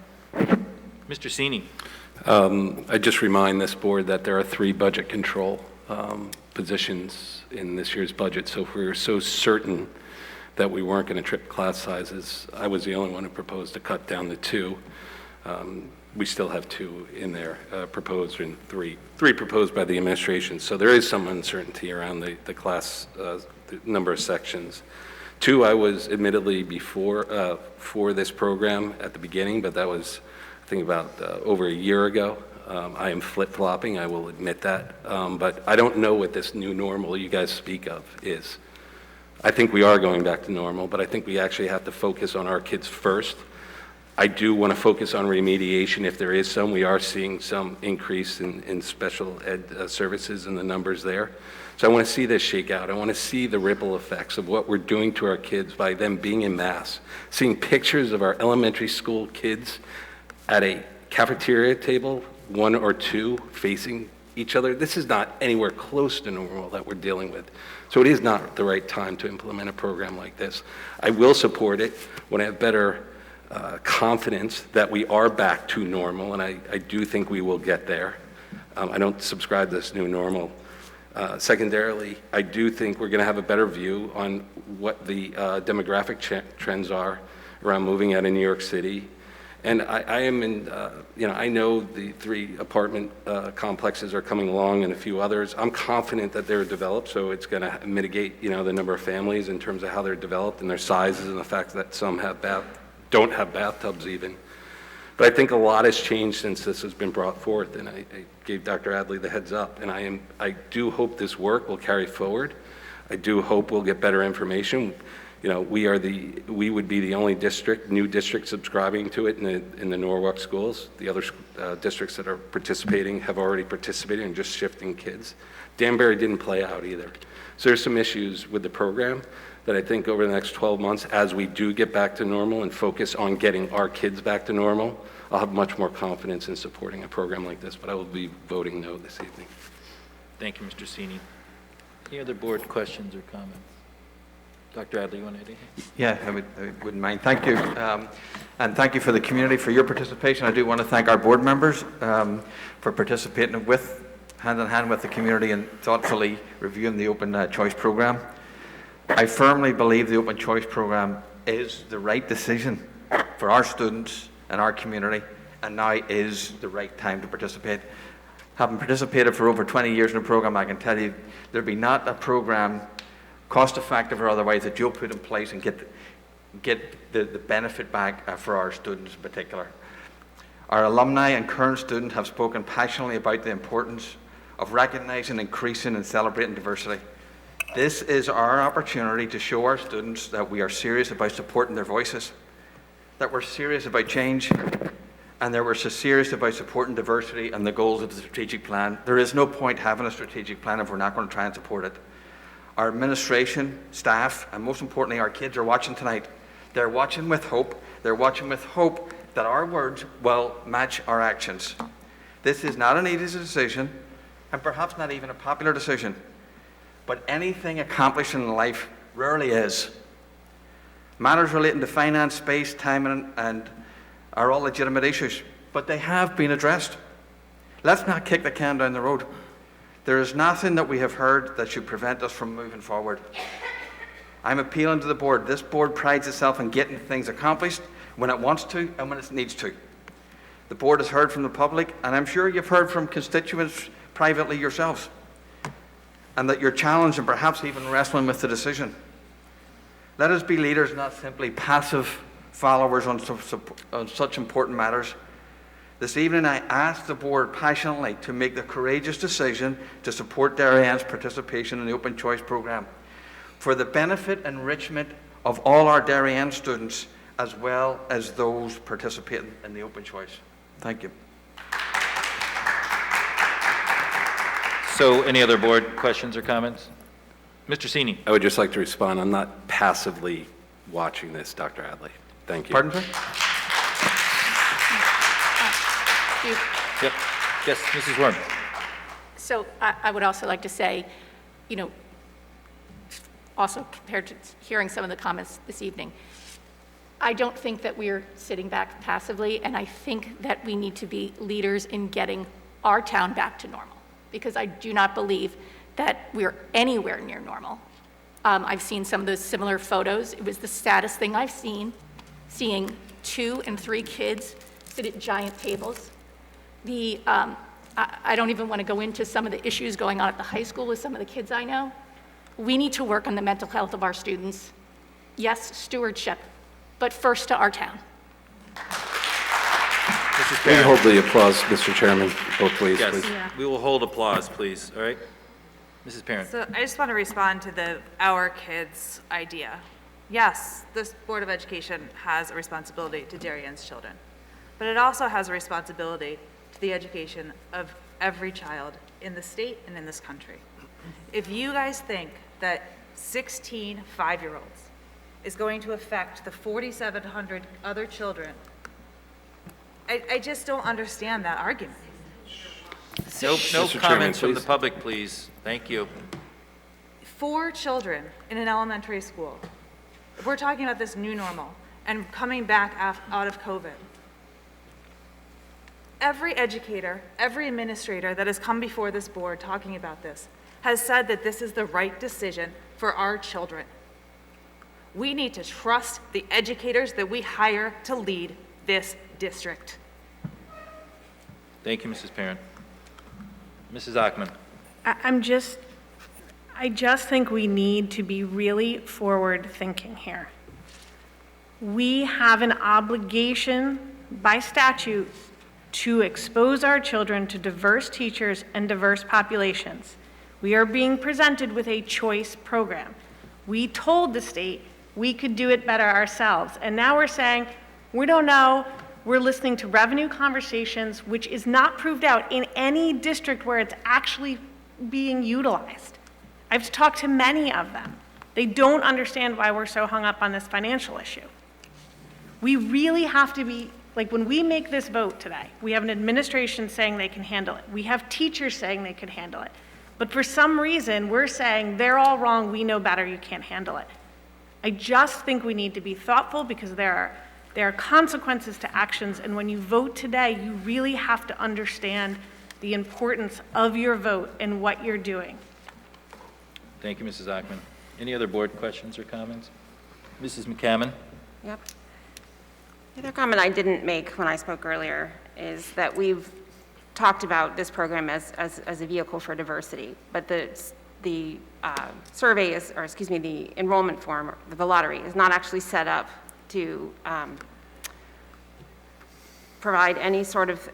Mr. Sini. I just remind this board that there are 3 budget control positions in this year's budget. So if we were so certain that we weren't going to trip class sizes, I was the only one who proposed to cut down to 2. We still have 2 in there proposed, and 3 proposed by the administration. So there is some uncertainty around the class, the number of sections. 2, I was admittedly before for this program at the beginning, but that was, I think, about over a year ago. I am flip-flopping, I will admit that, but I don't know what this new normal you guys speak of is. I think we are going back to normal, but I think we actually have to focus on our kids first. I do want to focus on remediation if there is some. We are seeing some increase in special ed services and the numbers there. So I want to see this shake out. I want to see the ripple effects of what we're doing to our kids by them being in mass. Seeing pictures of our elementary school kids at a cafeteria table, 1 or 2 facing each other. This is not anywhere close to normal that we're dealing with. So it is not the right time to implement a program like this. I will support it when I have better confidence that we are back to normal, and I do think we will get there. I don't subscribe to this new normal. Secondarily, I do think we're going to have a better view on what the demographic trends are around moving out of New York City. And I am in, I know the 3 apartment complexes are coming along and a few others. I'm confident that they're developed, so it's going to mitigate, the number of families in terms of how they're developed and their sizes and the fact that some don't have bathtubs even. But I think a lot has changed since this has been brought forth, and I gave Dr. Adley the heads up. And I do hope this work will carry forward. I do hope we'll get better information. We would be the only new district subscribing to it in the Norwalk schools. The other districts that are participating have already participated in just shifting kids. Danbury didn't play out either. So there's some issues with the program that I think over the next 12 months, as we do get back to normal and focus on getting our kids back to normal, I'll have much more confidence in supporting a program like this, but I will be voting no this evening. Thank you, Mr. Cini. Any other board questions or comments? Dr. Adley, you want to add anything? Yeah, I wouldn't mind. Thank you. And thank you for the community for your participation. I do want to thank our board members for participating hand in hand with the community and thoughtfully reviewing the Open Choice program. I firmly believe the Open Choice program is the right decision for our students and our community, and now is the right time to participate. Having participated for over 20 years in a program, I can tell you there'd be not a program, cost-effective or otherwise, that you'll put in place and get the benefit back for our students in particular. Our alumni and current students have spoken passionately about the importance of recognizing, increasing, and celebrating diversity. This is our opportunity to show our students that we are serious about supporting their voices, that we're serious about change, and that we're so serious about supporting diversity and the goals of the strategic plan. There is no point having a strategic plan if we're not going to try and support it. Our administration, staff, and most importantly, our kids are watching tonight. They're watching with hope. They're watching with hope that our words will match our actions. This is not an easy decision, and perhaps not even a popular decision, but anything accomplished in life rarely is. Matters relating to finance, space, time, and are all legitimate issues, but they have been addressed. Let's not kick the can down the road. There is nothing that we have heard that should prevent us from moving forward. I'm appealing to the board. This board prides itself on getting things accomplished when it wants to and when it needs to. The board has heard from the public, and I'm sure you've heard from constituents privately yourselves, and that you're challenged and perhaps even wrestling with the decision. Let us be leaders, not simply passive followers on such important matters. This evening, I ask the board passionately to make the courageous decision to support Darayan's participation in the Open Choice program for the benefit and enrichment of all our Darien students, as well as those participating in the Open Choice. Thank you. So any other board questions or comments? Mr. Cini. I would just like to respond. I'm not passively watching this, Dr. Adley. Thank you. Pardon, sir? Yep. Yes, Mrs. Worm. So I would also like to say, also compared to hearing some of the comments this evening, I don't think that we're sitting back passively, and I think that we need to be leaders in getting our town back to normal, because I do not believe that we're anywhere near normal. I've seen some of those similar photos. It was the saddest thing I've seen, seeing 2 and 3 kids sit at giant tables. I don't even want to go into some of the issues going on at the high school with some of the kids I know. We need to work on the mental health of our students. Yes, stewardship, but first to our town. Can you hold the applause, Mr. Chairman, both ways, Yes, please? yeah. We will hold applause, please, all right? Mrs. Parent. So I just want to respond to the our kids idea. yes, this Board of Education has a responsibility to Darienne's children, but it also has a responsibility to the education of every child in the state and in this country. If you guys think that 16 5-year-olds is going to affect the 4,700 other children, I just don't understand that argument. No Mr. Chairman, comments from the please. public, please. Thank you. 4 children in an elementary school. If we're talking about this new normal and coming back out of COVID, every educator, every administrator that has come before this board talking about this has said that this is the right decision for our children. We need to trust the educators that we hire to lead this district. Thank you, Mrs. Parent. Mrs. Ackman. I just think we need to be really forward-thinking here. We have an obligation by statute to expose our children to diverse teachers and diverse populations. We are being presented with a choice program. We told the state we could do it better ourselves, and now we're saying, we don't know. We're listening to revenue conversations, which is not proved out in any district where it's actually being utilized. I've talked to many of them. They don't understand why we're so hung up on this financial issue. We really have to be, like when we make this vote today, we have an administration saying they can handle it. We have teachers saying they could handle it. But for some reason, we're saying they're all wrong, we know better, you can't handle it. I just think we need to be thoughtful because there are consequences to actions, and when you vote today, you really have to understand the importance of your vote and what you're doing. Thank you, Mrs. Ackman. Any other board questions or comments? Mrs. McCammon? Yep. The other comment I didn't make when I spoke earlier is that we've talked about this program as a vehicle for diversity, but the survey is, or excuse me, the enrollment form, or the lottery, is not actually set up to provide any sort of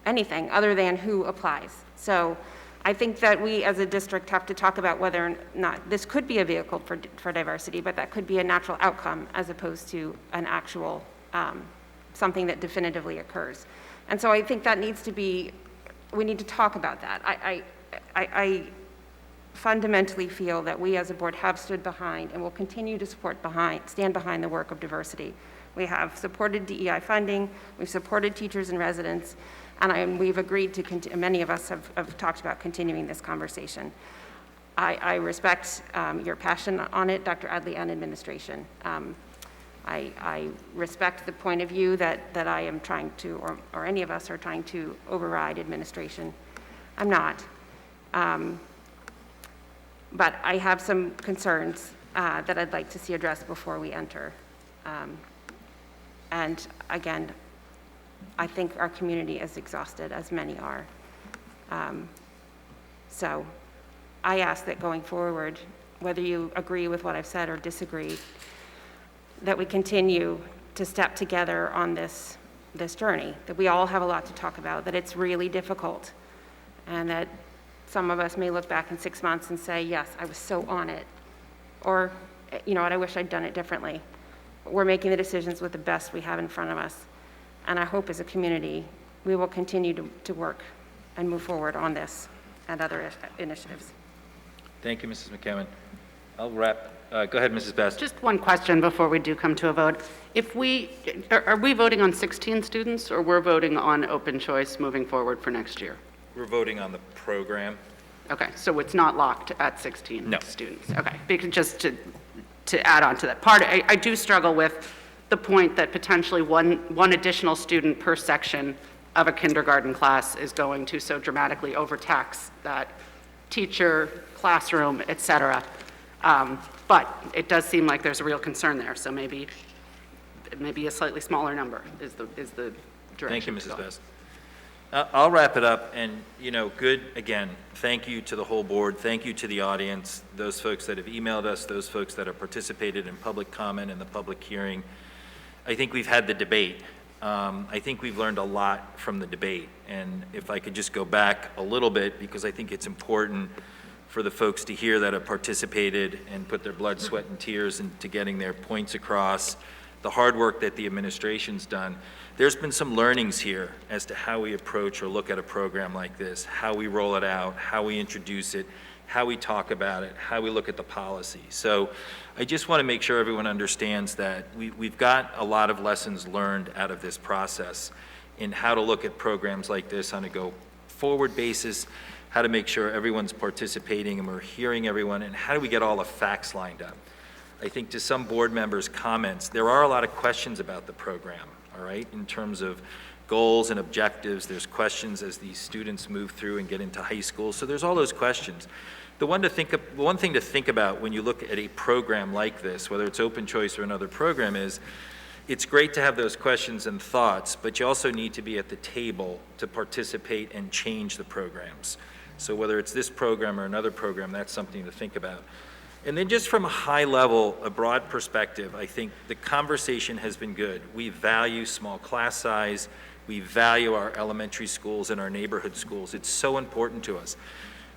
anything other than who applies. So I think that we as a district have to talk about whether or not this could be a vehicle for diversity, but that could be a natural outcome as opposed to an actual something that definitively occurs. And so I think that needs to be, we need to talk about that. I fundamentally feel that we as a board have stood behind and will continue to stand behind the work of diversity. We have supported DEI funding, we've supported teachers and residents, and we've agreed to, many of us have talked about continuing this conversation. I respect your passion on it, Dr. Adley, and administration. I respect the point of view that I am trying to, or any of us are trying to override administration. I'm not. But I have some concerns that I'd like to see addressed before we enter. And again, I think our community is exhausted, as many are. So I ask that going forward, whether you agree with what I've said or disagree, that we continue to step together on this journey, that we all have a lot to talk about, that it's really difficult, and that some of us may look back in 6 months and say, yes, I was so on it, or, you know what, I wish I'd done it differently. We're making the decisions with the best we have in front of us, and I hope as a community we will continue to work and move forward on this and other initiatives. Thank you, Mrs. McCammon. I'll wrap. Go ahead, Mrs. Best. Just one question before we do come to a vote. Are we voting on 16 students, or we're voting on open choice moving forward for next year? We're voting on the program. Okay, so it's not locked at 16 No. students. Okay, because just to add on to that part, I do struggle with the point that potentially one additional student per section of a kindergarten class is going to so dramatically overtax that teacher, classroom, et cetera. But it does seem like there's a real concern there, so maybe a slightly smaller number is the direction. Thank you, to Mrs. go. Best. I'll wrap it up, and, good, again, thank you to the whole board, thank you to the audience, those folks that have emailed us, those folks that have participated in public comment and the public hearing. I think we've had the debate. I think we've learned a lot from the debate, and if I could just go back a little bit, because I think it's important for the folks to hear that have participated and put their blood, sweat, and tears into getting their points across, the hard work that the administration's done. There's been some learnings here as to how we approach or look at a program like this, how we roll it out, how we introduce it, how we talk about it, how we look at the policy. So I just want to make sure everyone understands that we've got a lot of lessons learned out of this process in how to look at programs like this on a go-forward basis, how to make sure everyone's participating and we're hearing everyone, and how do we get all the facts lined up. I think to some board members' comments, there are a lot of questions about the program, all right, in terms of goals and objectives. There's questions as these students move through and get into high school, so there's all those questions. The one thing to think about when you look at a program like this, whether it's Open Choice or another program, is it's great to have those questions and thoughts, but you also need to be at the table to participate and change the programs. So whether it's this program or another program, that's something to think about. And then just from a high level, a broad perspective, I think the conversation has been good. We value small class size. We value our elementary schools and our neighborhood schools. It's so important to us.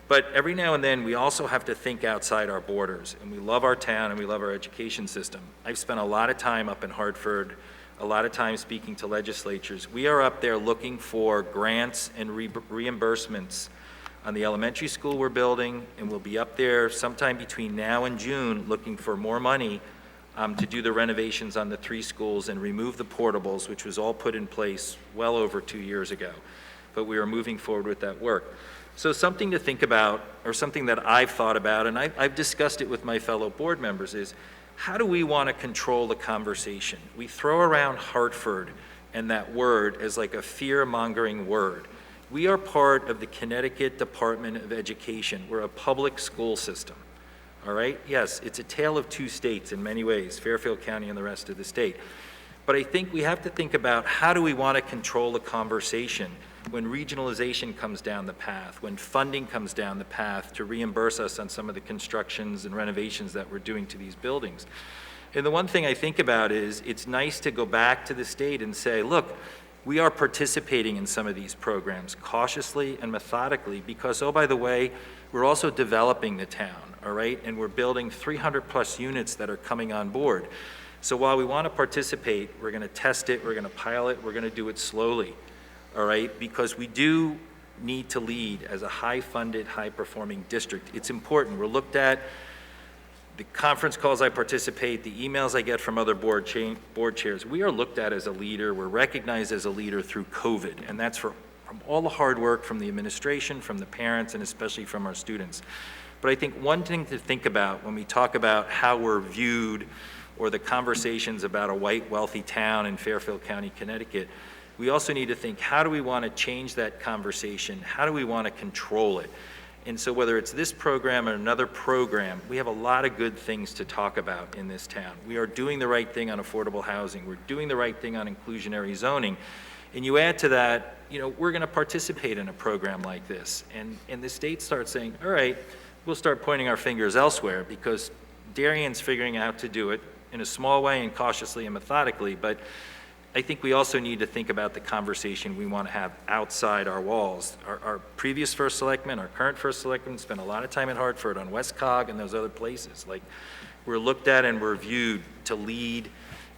But every now and then, we also have to think outside our borders, and we love our town and we love our education system. I've spent a lot of time up in Hartford, a lot of time speaking to legislatures. We are up there looking for grants and reimbursements on the elementary school we're building, and we'll be up there sometime between now and June looking for more money to do the renovations on the 3 schools and remove the portables, which was all put in place well over 2 years ago. But we are moving forward with that work. So something to think about, or something that I've thought about, and I've discussed it with my fellow board members, is how do we want to control the conversation? We throw around Hartford and that word as like a fear-mongering word. We are part of the Connecticut Department of Education. We're a public school system, all right? Yes, it's a tale of 2 states in many ways, Fairfield County and the rest of the state. But I think we have to think about how do we want to control the conversation when regionalization comes down the path, when funding comes down the path to reimburse us on some of the constructions and renovations that we're doing to these buildings. And the one thing I think about is it's nice to go back to the state and say, look, we are participating in some of these programs cautiously and methodically because, oh, by the way, we're also developing the town, all right? And we're building 300+ units that are coming on board. So while we want to participate, we're going to test it, we're going to pilot, we're going to do it slowly, all right? Because we do need to lead as a high-funded, high-performing district. It's important. We're looked at, the conference calls I participate, the emails I get from other board chairs, we are looked at as a leader. We're recognized as a leader through COVID, and that's from all the hard work from the administration, from the parents, and especially from our students. But I think one thing to think about when we talk about how we're viewed or the conversations about a white, wealthy town in Fairfield County, Connecticut, we also need to think, how do we want to change that conversation? How do we want to control it? And so whether it's this program or another program, we have a lot of good things to talk about in this town. We are doing the right thing on affordable housing. We're doing the right thing on inclusionary zoning. And you add to that, you know, we're going to participate in a program like this. And the state starts saying, all right, we'll start pointing our fingers elsewhere because Darien's figuring out to do it in a small way and cautiously and methodically, but I think we also need to think about the conversation we want to have outside our walls. Our previous first selectman, our current first selectman spent a lot of time in Hartford on West Cog and those other places. Like, we're looked at and we're viewed to lead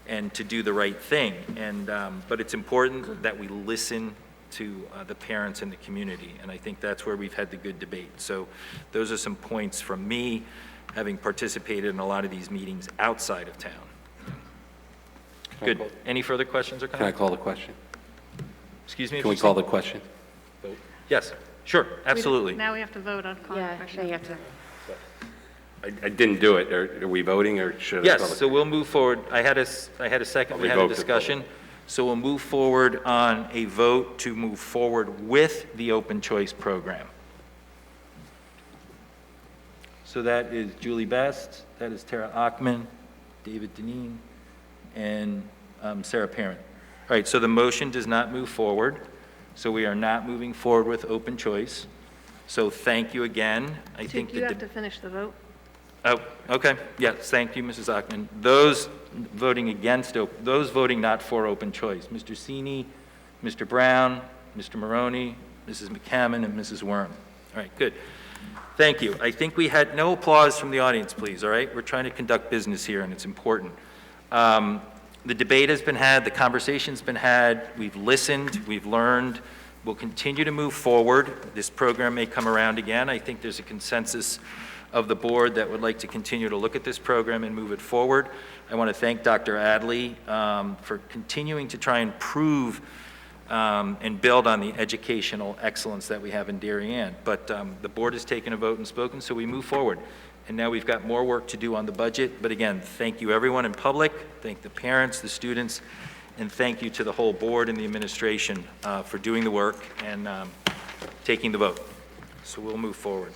and to do the right thing. And, but it's important that we listen to the parents and the community, and I think that's where we've had the good debate. So those are some points from me, having participated in a lot of these meetings outside of town. Good. Any further questions or comments? Can I call the question? Excuse me? Can we call the question? Yes, sure, absolutely. Now we have to vote on calling the question. you have to. I didn't do it. Are we voting or should I call Yes, it? so we'll move forward. I had a second, we had a discussion. So we'll move forward on a vote to move forward with the open choice program. So that is Julie Best, that is Tara Achman, David Deneen, and Sarah Parent. All right, so the motion does not move forward. So we are not moving forward with open choice. So thank you again. I think you have to finish the vote. Oh, okay. Yes, thank you, Mrs. Achman. Those voting not for open choice, Mr. Sini, Mr. Brown, Mr. Maroney, Mrs. McCammon, and Mrs. Worm. All right, good. Thank you. I think we had no applause from the audience, please, all right? We're trying to conduct business here, and it's important. The debate has been had, the conversation's been had, we've listened, we've learned. We'll continue to move forward. This program may come around again. I think there's a consensus of the board that would like to continue to look at this program and move it forward. I want to thank Dr. Adley for continuing to try and prove and build on the educational excellence that we have in Darien. But the board has taken a vote and spoken, so we move forward. And now we've got more work to do on the budget. But again, thank you everyone in public, thank the parents, the students, and thank you to the whole board and the administration for doing the work and taking the vote. So we'll move forward.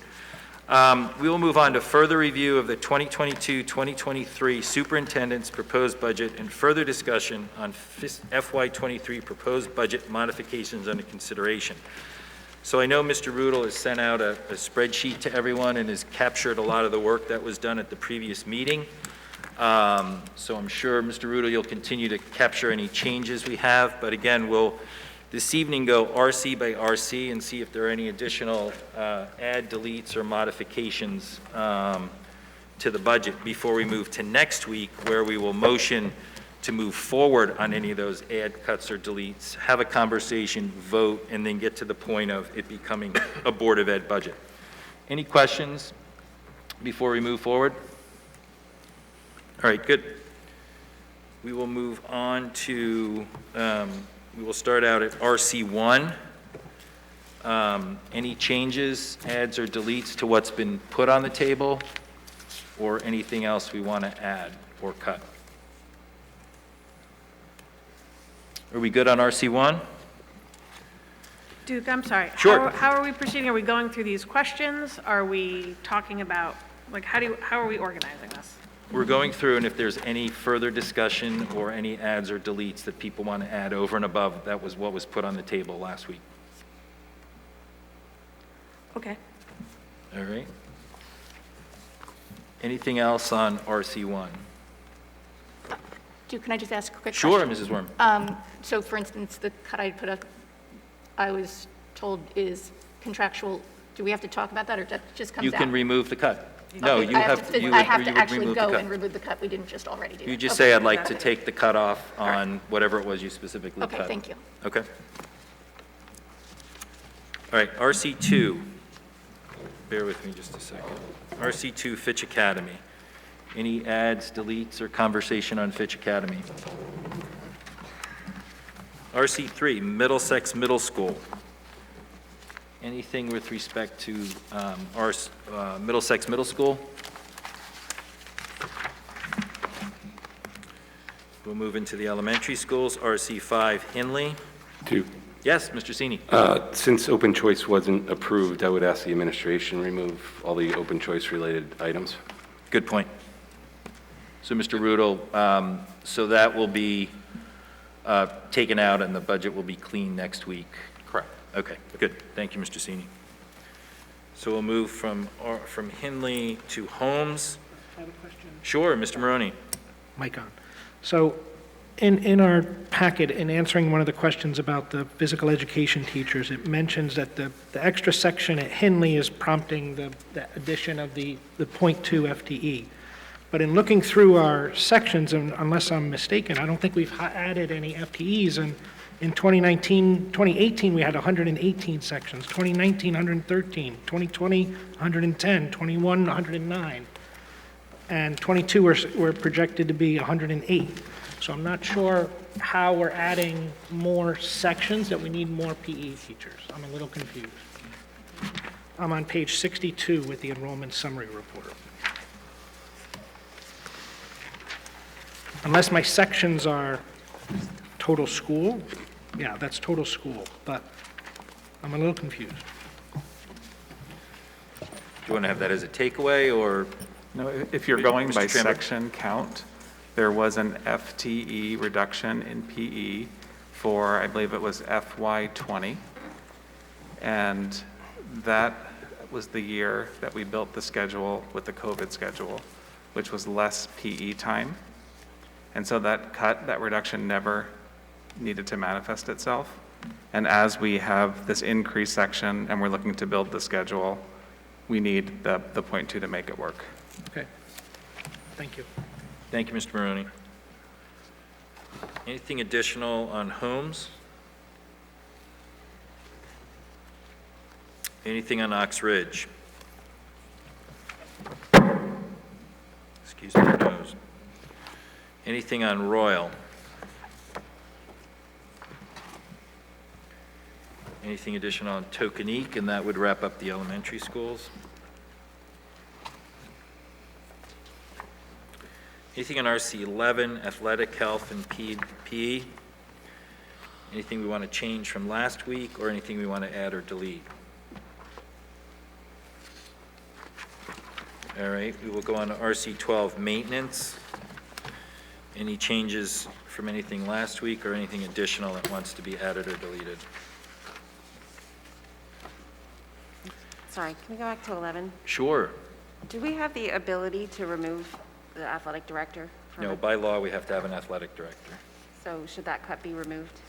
We will move on to further review of the 2022-2023 Superintendent's proposed budget and further discussion on FY23 proposed budget modifications under consideration. So I know Mr. Rudel has sent out a spreadsheet to everyone and has captured a lot of the work that was done at the previous meeting. So I'm sure, Mr. Rudel, you'll continue to capture any changes we have. But again, we'll this evening go RC by RC and see if there are any additional add, deletes, or modifications to the budget before we move to next week, where we will motion to move forward on any of those add, cuts, or deletes, have a conversation, vote, and then get to the point of it becoming a Board of Ed budget. Any questions before we move forward? All right, good. We will move on to, we will start out at RC1. Any changes, adds, or deletes to what's been put on the table, or anything else we want to add or cut? Are we good on RC1? Duke, I'm sorry. Sure. How are we proceeding? Are we going through these questions? Are we talking about, like, how are we organizing this? We're going through, and if there's any further discussion or any adds or deletes that people want to add over and above, that was what was put on the table last week. Okay. All right. Anything else on RC1? Duke, can I just ask a quick Sure, question? Mrs. Worm. So for instance, the cut I put up, I was told is contractual. Do we have to talk about that, or that just comes out? You can remove the cut. No, Okay, you have to. I have to actually go and remove the cut. We didn't just already do that. You just Okay. say, I'd like to take the cut off on whatever it was you specifically cut. Okay, thank you. Okay. All right, RC2. Bear with me just a second. RC2, Fitch Academy. Any adds, deletes, or conversation on Fitch Academy? RC3, Middlesex Middle School. Anything with respect to our Middlesex Middle School? We'll move into the elementary schools. RC5, Hinley. Two. Yes, Mr. Sini. Since open choice wasn't approved, I would ask the administration remove all the open choice related items. Good point. So, Mr. Rudel, so that will be taken out and the budget will be clean next week? Correct. Okay, good. Thank you, Mr. Sini. So we'll move from Hinley to Holmes. I have a question. Sure, Mr. Maroney. Mic on. So in our packet, in answering one of the questions about the physical education teachers, it mentions that the extra section at Hinley is prompting the addition of the 0.2 FTE. But in looking through our sections, and unless I'm mistaken, I don't think we've added any FTEs. And in 2018, we had 118 sections, 2019, 113, 2020, 110, 21, 109, and 22 we're projected to be 108. So I'm not sure how we're adding more sections, that we need more PE teachers. I'm a little confused. I'm on page 62 with the enrollment summary report. Unless my sections are total school, yeah, that's total school, but I'm a little confused. Do you want to have that as a takeaway, or? No, if you're going Mr. by Trimmer? section count, there was an FTE reduction in PE for, I believe it was FY20. And that was the year that we built the schedule with the COVID schedule, which was less PE time. And so that cut, that reduction never needed to manifest itself. And as we have this increased section and we're looking to build the schedule, we need the .2 to make it work. Okay. Thank you. Thank you, Mr. Maroney. Anything additional on homes? Anything on Ox Ridge? Excuse my nose. Anything on Royal? Anything additional on Tokenique? And that would wrap up the elementary schools. Anything on RC 11, athletic, health, and PE? Anything we want to change from last week, or anything we want to add or delete? All right, we will go on to RC 12, maintenance. Any changes from anything last week, or anything additional that wants to be added or deleted? Sorry, can we go back to 11? Sure. Do we have the ability to remove the athletic director? from No, it? by law, we have to have an athletic director. So should that cut be removed?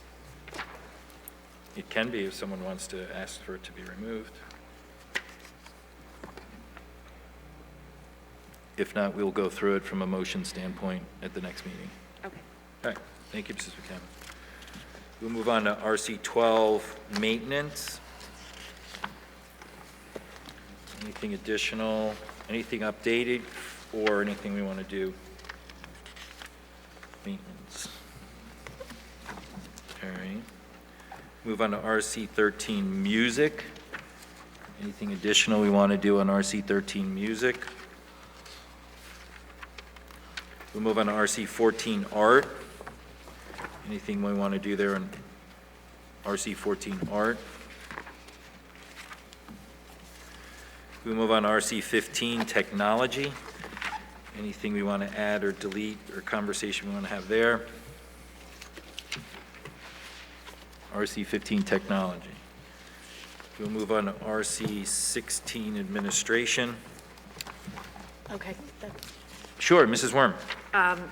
It can be if someone wants to ask for it to be removed. If not, we'll go through it from a motion standpoint at the next meeting. Okay. All right, thank you, Mrs. McCammon. We'll move on to RC 12, maintenance. Anything additional, anything updated, or anything we want to do? Maintenance. All right. Move on to RC 13, music. Anything additional we want to do on RC 13, music? We'll move on to RC 14, art. Anything we want to do there on RC 14, art? We'll move on to RC 15, technology. Anything we want to add or delete or conversation we want to have there? RC 15, technology. We'll move on to RC 16, administration. Okay. Sure, Mrs. Worm.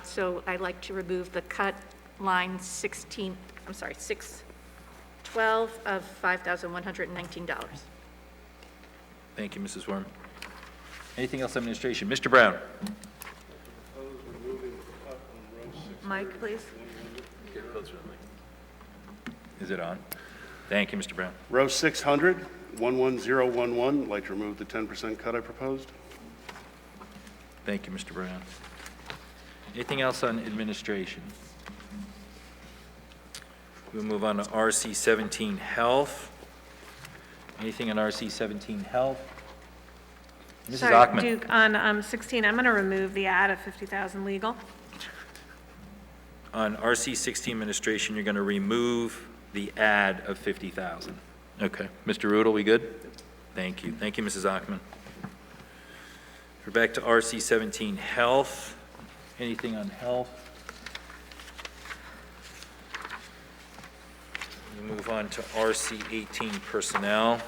So I'd like to remove the cut line 612 of $5,119. Thank you, Mrs. Worm. Anything else, administration? Mr. Brown? Mike, please. Is it on? Thank you, Mr. Brown. Row 600, 11011, I'd like to remove the 10% cut I proposed. Thank you, Mr. Brown. Anything else on administration? We'll move on to RC 17, health. Anything on RC 17, health? Mrs. Sorry, Ackman. Duke, on 16, I'm going to remove the add of 50,000 legal. On RC 16 administration, you're going to remove the add of 50,000. Okay. Mr. Rudel, we good? Thank you. Thank you, Mrs. Ackman. We're back to RC 17, health. Anything on health? We move on to RC 18, personnel.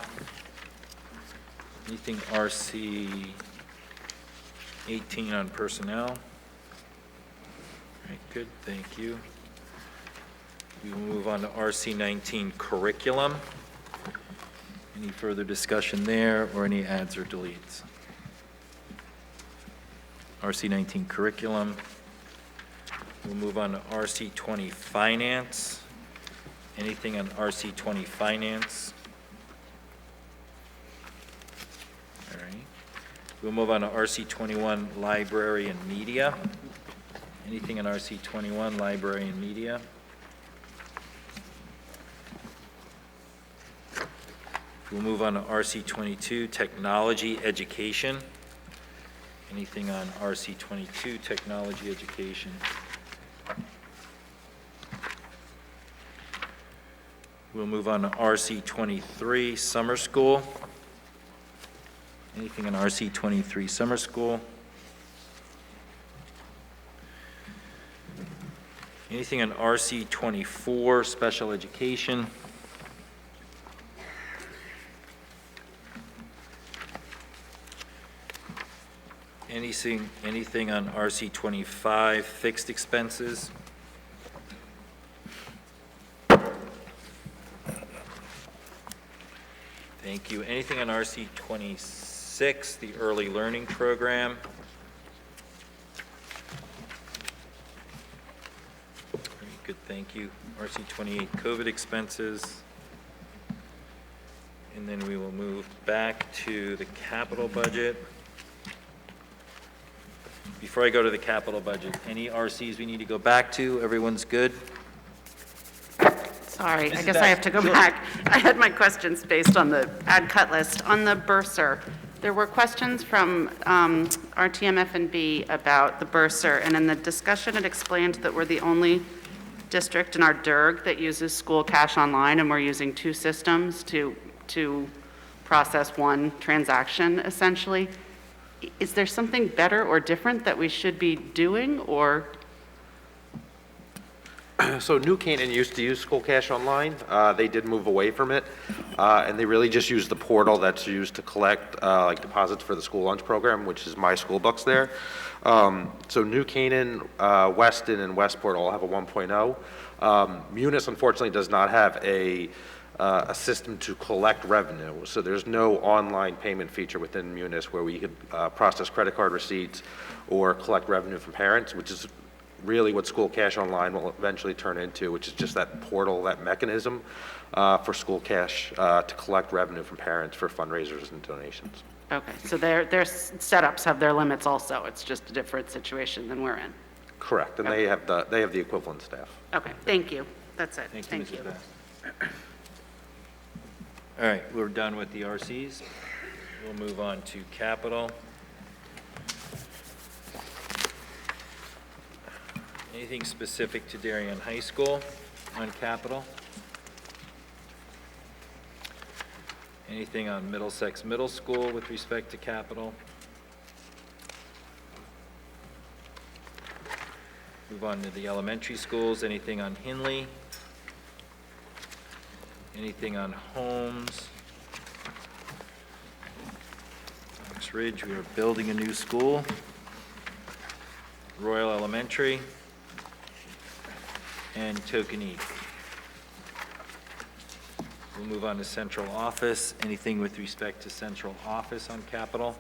Anything RC 18 on personnel? All right, good, thank you. We will move on to RC 19, curriculum. Any further discussion there, or any adds or deletes? RC 19, curriculum. We'll move on to RC 20, finance. Anything on RC 20, finance? All right. We'll move on to RC 21, library and media. Anything on RC 21, library and media? We'll move on to RC 22, technology, education. Anything on RC 22, technology, education? We'll move on to RC 23, summer school. Anything on RC 23, summer school? Anything on RC 24, special education? Anything on RC 25, fixed expenses? Thank you. Anything on RC 26? 6, the early learning program. Very good, thank you. RC 28, COVID expenses. And then we will move back to the capital budget. Before I go to the capital budget, any RCs we need to go back to? Everyone's good? Sorry, I Mrs. guess I have to go Bass, back. I had my questions based on the ad cut list. On the bursar, there were questions from RTMF&B about the bursar, and in the discussion, it explained that we're the only district in our DIRG that uses school cash online, and we're using 2 systems to process one transaction, essentially. Is there something better or different that we should be doing, or? So New Canaan used to use school cash online. They did move away from it, and they really just use the portal that's used to collect like deposits for the school lunch program, which is My School Bucks there. So New Canaan, Weston, and Westport all have a 1.0. Munis, unfortunately, does not have a system to collect revenue. So there's no online payment feature within Munis where we could process credit card receipts or collect revenue from parents, which is really what School Cash Online will eventually turn into, which is just that portal, that mechanism for School Cash to collect revenue from parents for fundraisers and donations. Okay, so their setups have their limits also. It's just a different situation than we're in. Correct, and they have the equivalent staff. Okay, thank you. That's it. Thank you, Mrs. Bass. All right, we're done with the RCs. We'll move on to capital. Anything specific to Darien High School on capital? Anything on Middlesex Middle School with respect to capital? Move on to the elementary schools. Anything on Hinley? Anything on Holmes? Ox Ridge, we are building a new school. Royal Elementary. And Tokenique. We'll move on to central office. Anything with respect to central office on capital?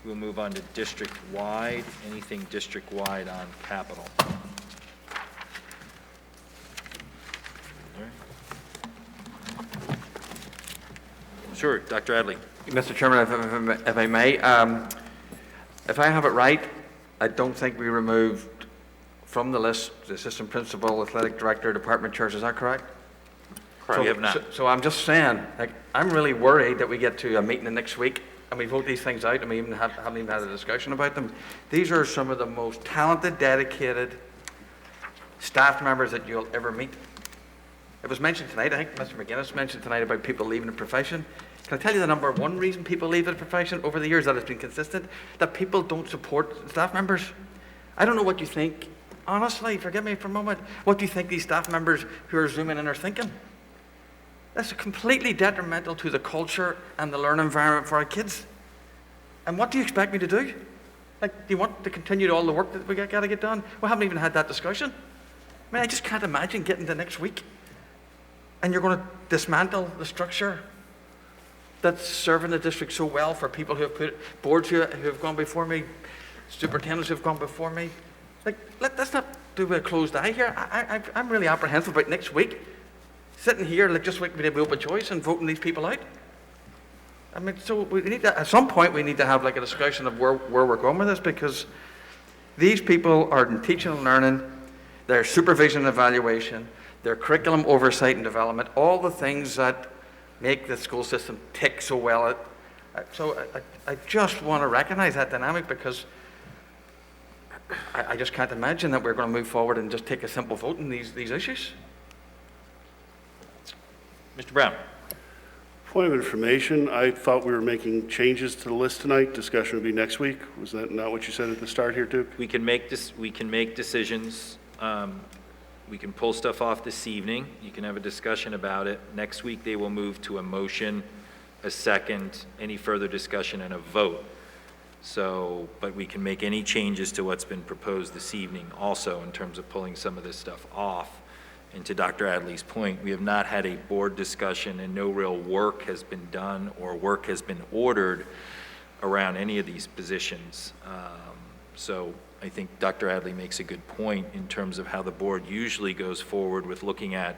We'll move on to district-wide. Anything district-wide on capital? Sure, Dr. Adley. Mr. Chairman, if I may, if I have it right, I don't think we removed from the list the assistant principal, athletic director, department chairs. Is that correct? Correct. We have not. So I'm just saying, like, I'm really worried that we get to a meeting the next week and we vote these things out and we even haven't even had a discussion about them. These are some of the most talented, dedicated staff members that you'll ever meet. It was mentioned tonight, I think Mr. McGuinness mentioned tonight about people leaving the profession. Can I tell you the number one reason people leave the profession over the years that has been consistent? That people don't support staff members. I don't know what you think. Honestly, forgive me for a moment. What do you think these staff members who are Zooming in are thinking? That's completely detrimental to the culture and the learning environment for our kids. And what do you expect me to do? Like, do you want to continue all the work that we got to get done? We haven't even had that discussion. I mean, I just can't imagine getting to next week and you're going to dismantle the structure that's serving the district so well for people who have put boards who have gone before me, superintendents who have gone before me. Like, let's not do a closed eye here. I'm really apprehensive about next week. Sitting here, like, just waiting to be open choice and voting these people out. I mean, so we need to, at some point, we need to have like a discussion of where we're going with this, because these people are in teaching and learning, their supervision and evaluation, their curriculum oversight and development, all the things that make the school system tick so well. So I just want to recognize that dynamic, because I just can't imagine that we're going to move forward and just take a simple vote on these issues. Mr. Brown. Point of information, I thought we were making changes to the list tonight. Discussion would be next week. Was that not what you said at the start here, Duke? We can make decisions. We can pull stuff off this evening. You can have a discussion about it. Next week, they will move to a motion, a second, any further discussion, and a vote. So, but we can make any changes to what's been proposed this evening also in terms of pulling some of this stuff off And to Dr. Adley's point, we have not had a board discussion and no real work has been done or work has been ordered around any of these positions. So I think Dr. Adley makes a good point in terms of how the board usually goes forward with looking at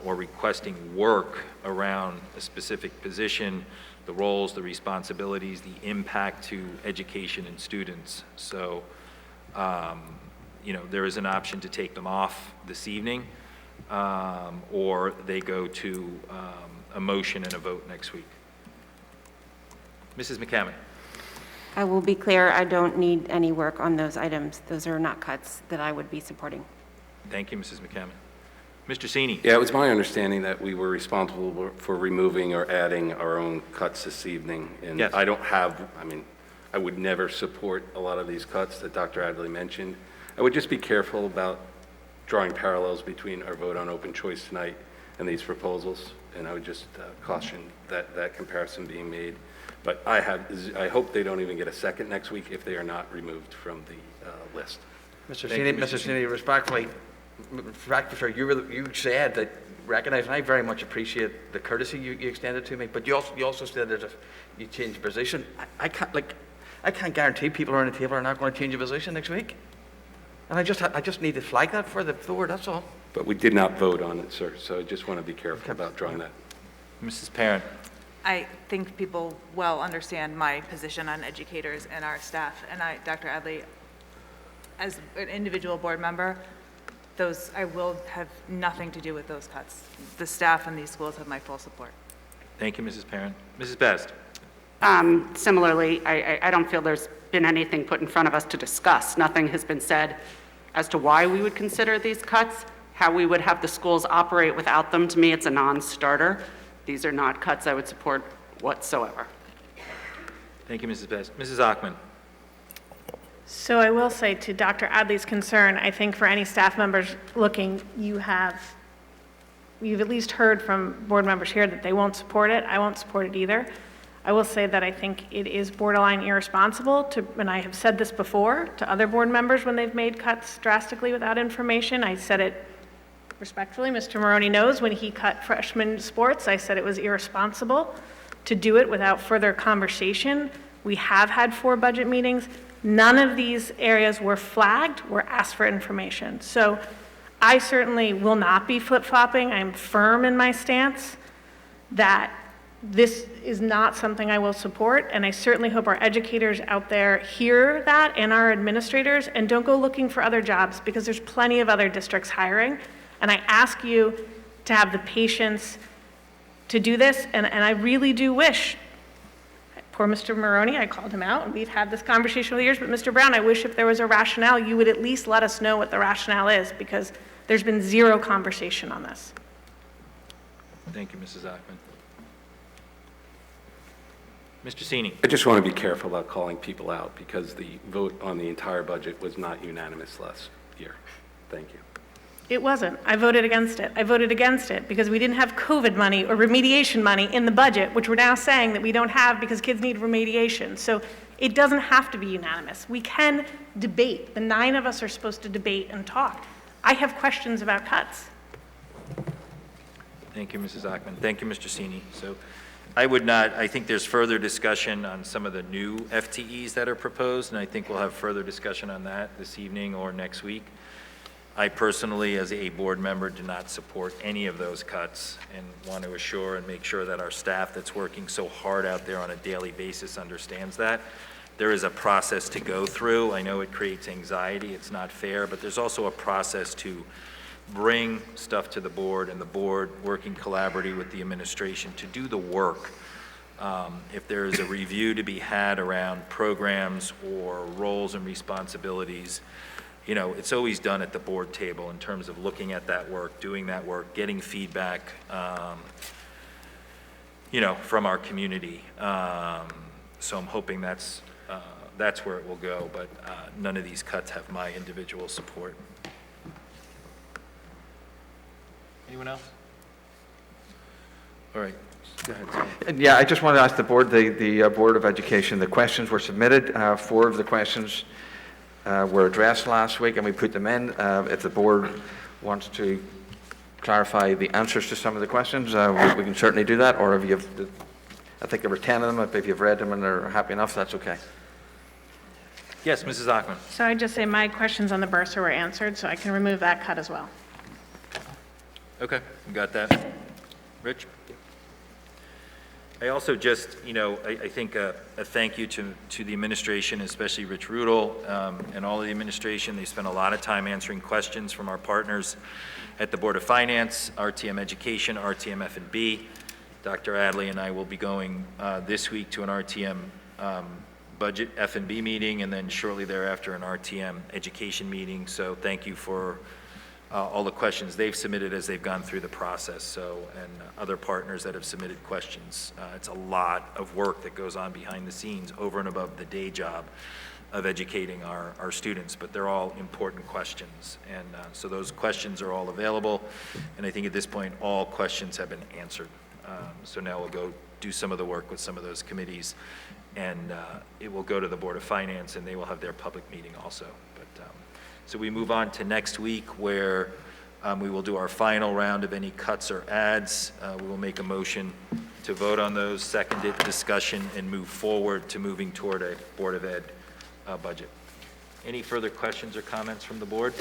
or requesting work around a specific position, the roles, the responsibilities, the impact to education and students. So, there is an option to take them off this evening, or they go to a motion and a vote next week. Mrs. McCammon. I will be clear, I don't need any work on those items. Those are not cuts that I would be supporting. Thank you, Mrs. McCammon. Mr. Cini. Yeah, it was my understanding that we were responsible for removing or adding our own cuts this evening. And Yes. I would never support a lot of these cuts that Dr. Adley mentioned. I would just be careful about drawing parallels between our vote on open choice tonight and these proposals. And I would just caution that comparison being made. But I hope they don't even get a second next week if they are not removed from the list. Mr. Cini, respectfully, you said that, recognize, and I very much appreciate the courtesy you extended to me, but you also said that if you change position, I can't guarantee people around the table are not going to change a position next week. And I just need to flag that for the board, that's all. But we did not vote on it, sir, so I just want to be careful about drawing that. Mrs. Parent. I think people well understand my position on educators and our staff, and Dr. Adley, as an individual board member, I will have nothing to do with those cuts. The staff in these schools have my full support. Thank you, Mrs. Parent. Mrs. Best. Similarly, I don't feel there's been anything put in front of us to discuss. Nothing has been said as to why we would consider these cuts, how we would have the schools operate without them. To me, it's a non-starter. These are not cuts I would support whatsoever. Thank you, Mrs. Best. Mrs. Achman. So I will say to Dr. Adley's concern, I think for any staff members looking, you've at least heard from board members here that they won't support it. I won't support it either. I will say that I think it is borderline irresponsible and I have said this before to other board members when they've made cuts drastically without information. I said it respectfully. Mr. Maroney knows when he cut freshman sports, I said it was irresponsible to do it without further conversation. We have had 4 budget meetings. None of these areas were flagged, were asked for information. So I certainly will not be flip-flopping. I'm firm in my stance that this is not something I will support, and I certainly hope our educators out there hear that and our administrators and don't go looking for other jobs because there's plenty of other districts hiring. And I ask you to have the patience to do this, and I really do wish, poor Mr. Maroney, I called him out, and we've had this conversation over the years, but Mr. Brown, I wish if there was a rationale, you would at least let us know what the rationale is, because there's been zero conversation on this. Thank you, Mrs. Achman. Mr. Cini. I just want to be careful about calling people out because the vote on the entire budget was not unanimous last year. Thank you. It wasn't. I voted against it. I voted against it because we didn't have COVID money or remediation money in the budget, which we're now saying that we don't have because kids need remediation. So it doesn't have to be unanimous. We can debate. The 9 of us are supposed to debate and talk. I have questions about cuts. Thank you, Mrs. Achman. Thank you, Mr. Cini. So I think there's further discussion on some of the new FTEs that are proposed, and I think we'll have further discussion on that this evening or next week. I personally, as a board member, do not support any of those cuts and want to assure and make sure that our staff that's working so hard out there on a daily basis understands that. There is a process to go through. I know it creates anxiety. It's not fair, but there's also a process to bring stuff to the board and the board working collaboratively with the administration to do the work. If there is a review to be had around programs or roles and responsibilities, it's always done at the board table in terms of looking at that work, doing that work, getting feedback, from our community. So I'm hoping that's where it will go, but none of these cuts have my individual support. Anyone else? All right. Go ahead. Yeah, I just want to ask the board, the Board of Education, the questions were submitted. 4 of the questions were addressed last week, and we put them in. If the board wants to clarify the answers to some of the questions, we can certainly do that, or if you've, I think there were 10 of them, if you've read them and they're happy enough, that's okay. Yes, Mrs. Achman. So I just say my questions on the bursar were answered, so I can remove that cut as well. Okay, you got that. Rich? I also just, I think a thank you to the administration, especially Rich Rudel and all of the administration. They spent a lot of time answering questions from our partners at the Board of Finance, RTM Education, RTM F&B. Dr. Adley and I will be going this week to an RTM budget F&B meeting, and then shortly thereafter an RTM education meeting. So thank you for all the questions they've submitted as they've gone through the process, and other partners that have submitted questions. It's a lot of work that goes on behind the scenes over and above the day job of educating our students, but they're all important questions. And so those questions are all available, and I think at this point all questions have been answered. So now we'll go do some of the work with some of those committees, and it will go to the Board of Finance, and they will have their public meeting also. So we move on to next week, where we will do our final round of any cuts or adds. We will make a motion to vote on those, second it, discussion, and move forward to moving toward a Board of Ed budget. Any further questions or comments from the board?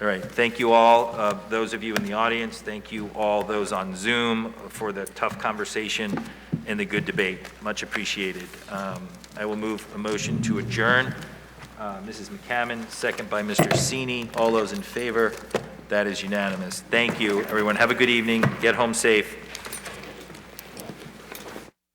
All right, thank you all, those of you in the audience. Thank you all those on Zoom for the tough conversation and the good debate. Much appreciated. I will move a motion to adjourn. Mrs. McCammon, second by Mr. Sini. All those in favor? That is unanimous. Thank you, everyone. Have a good evening. Get home safe.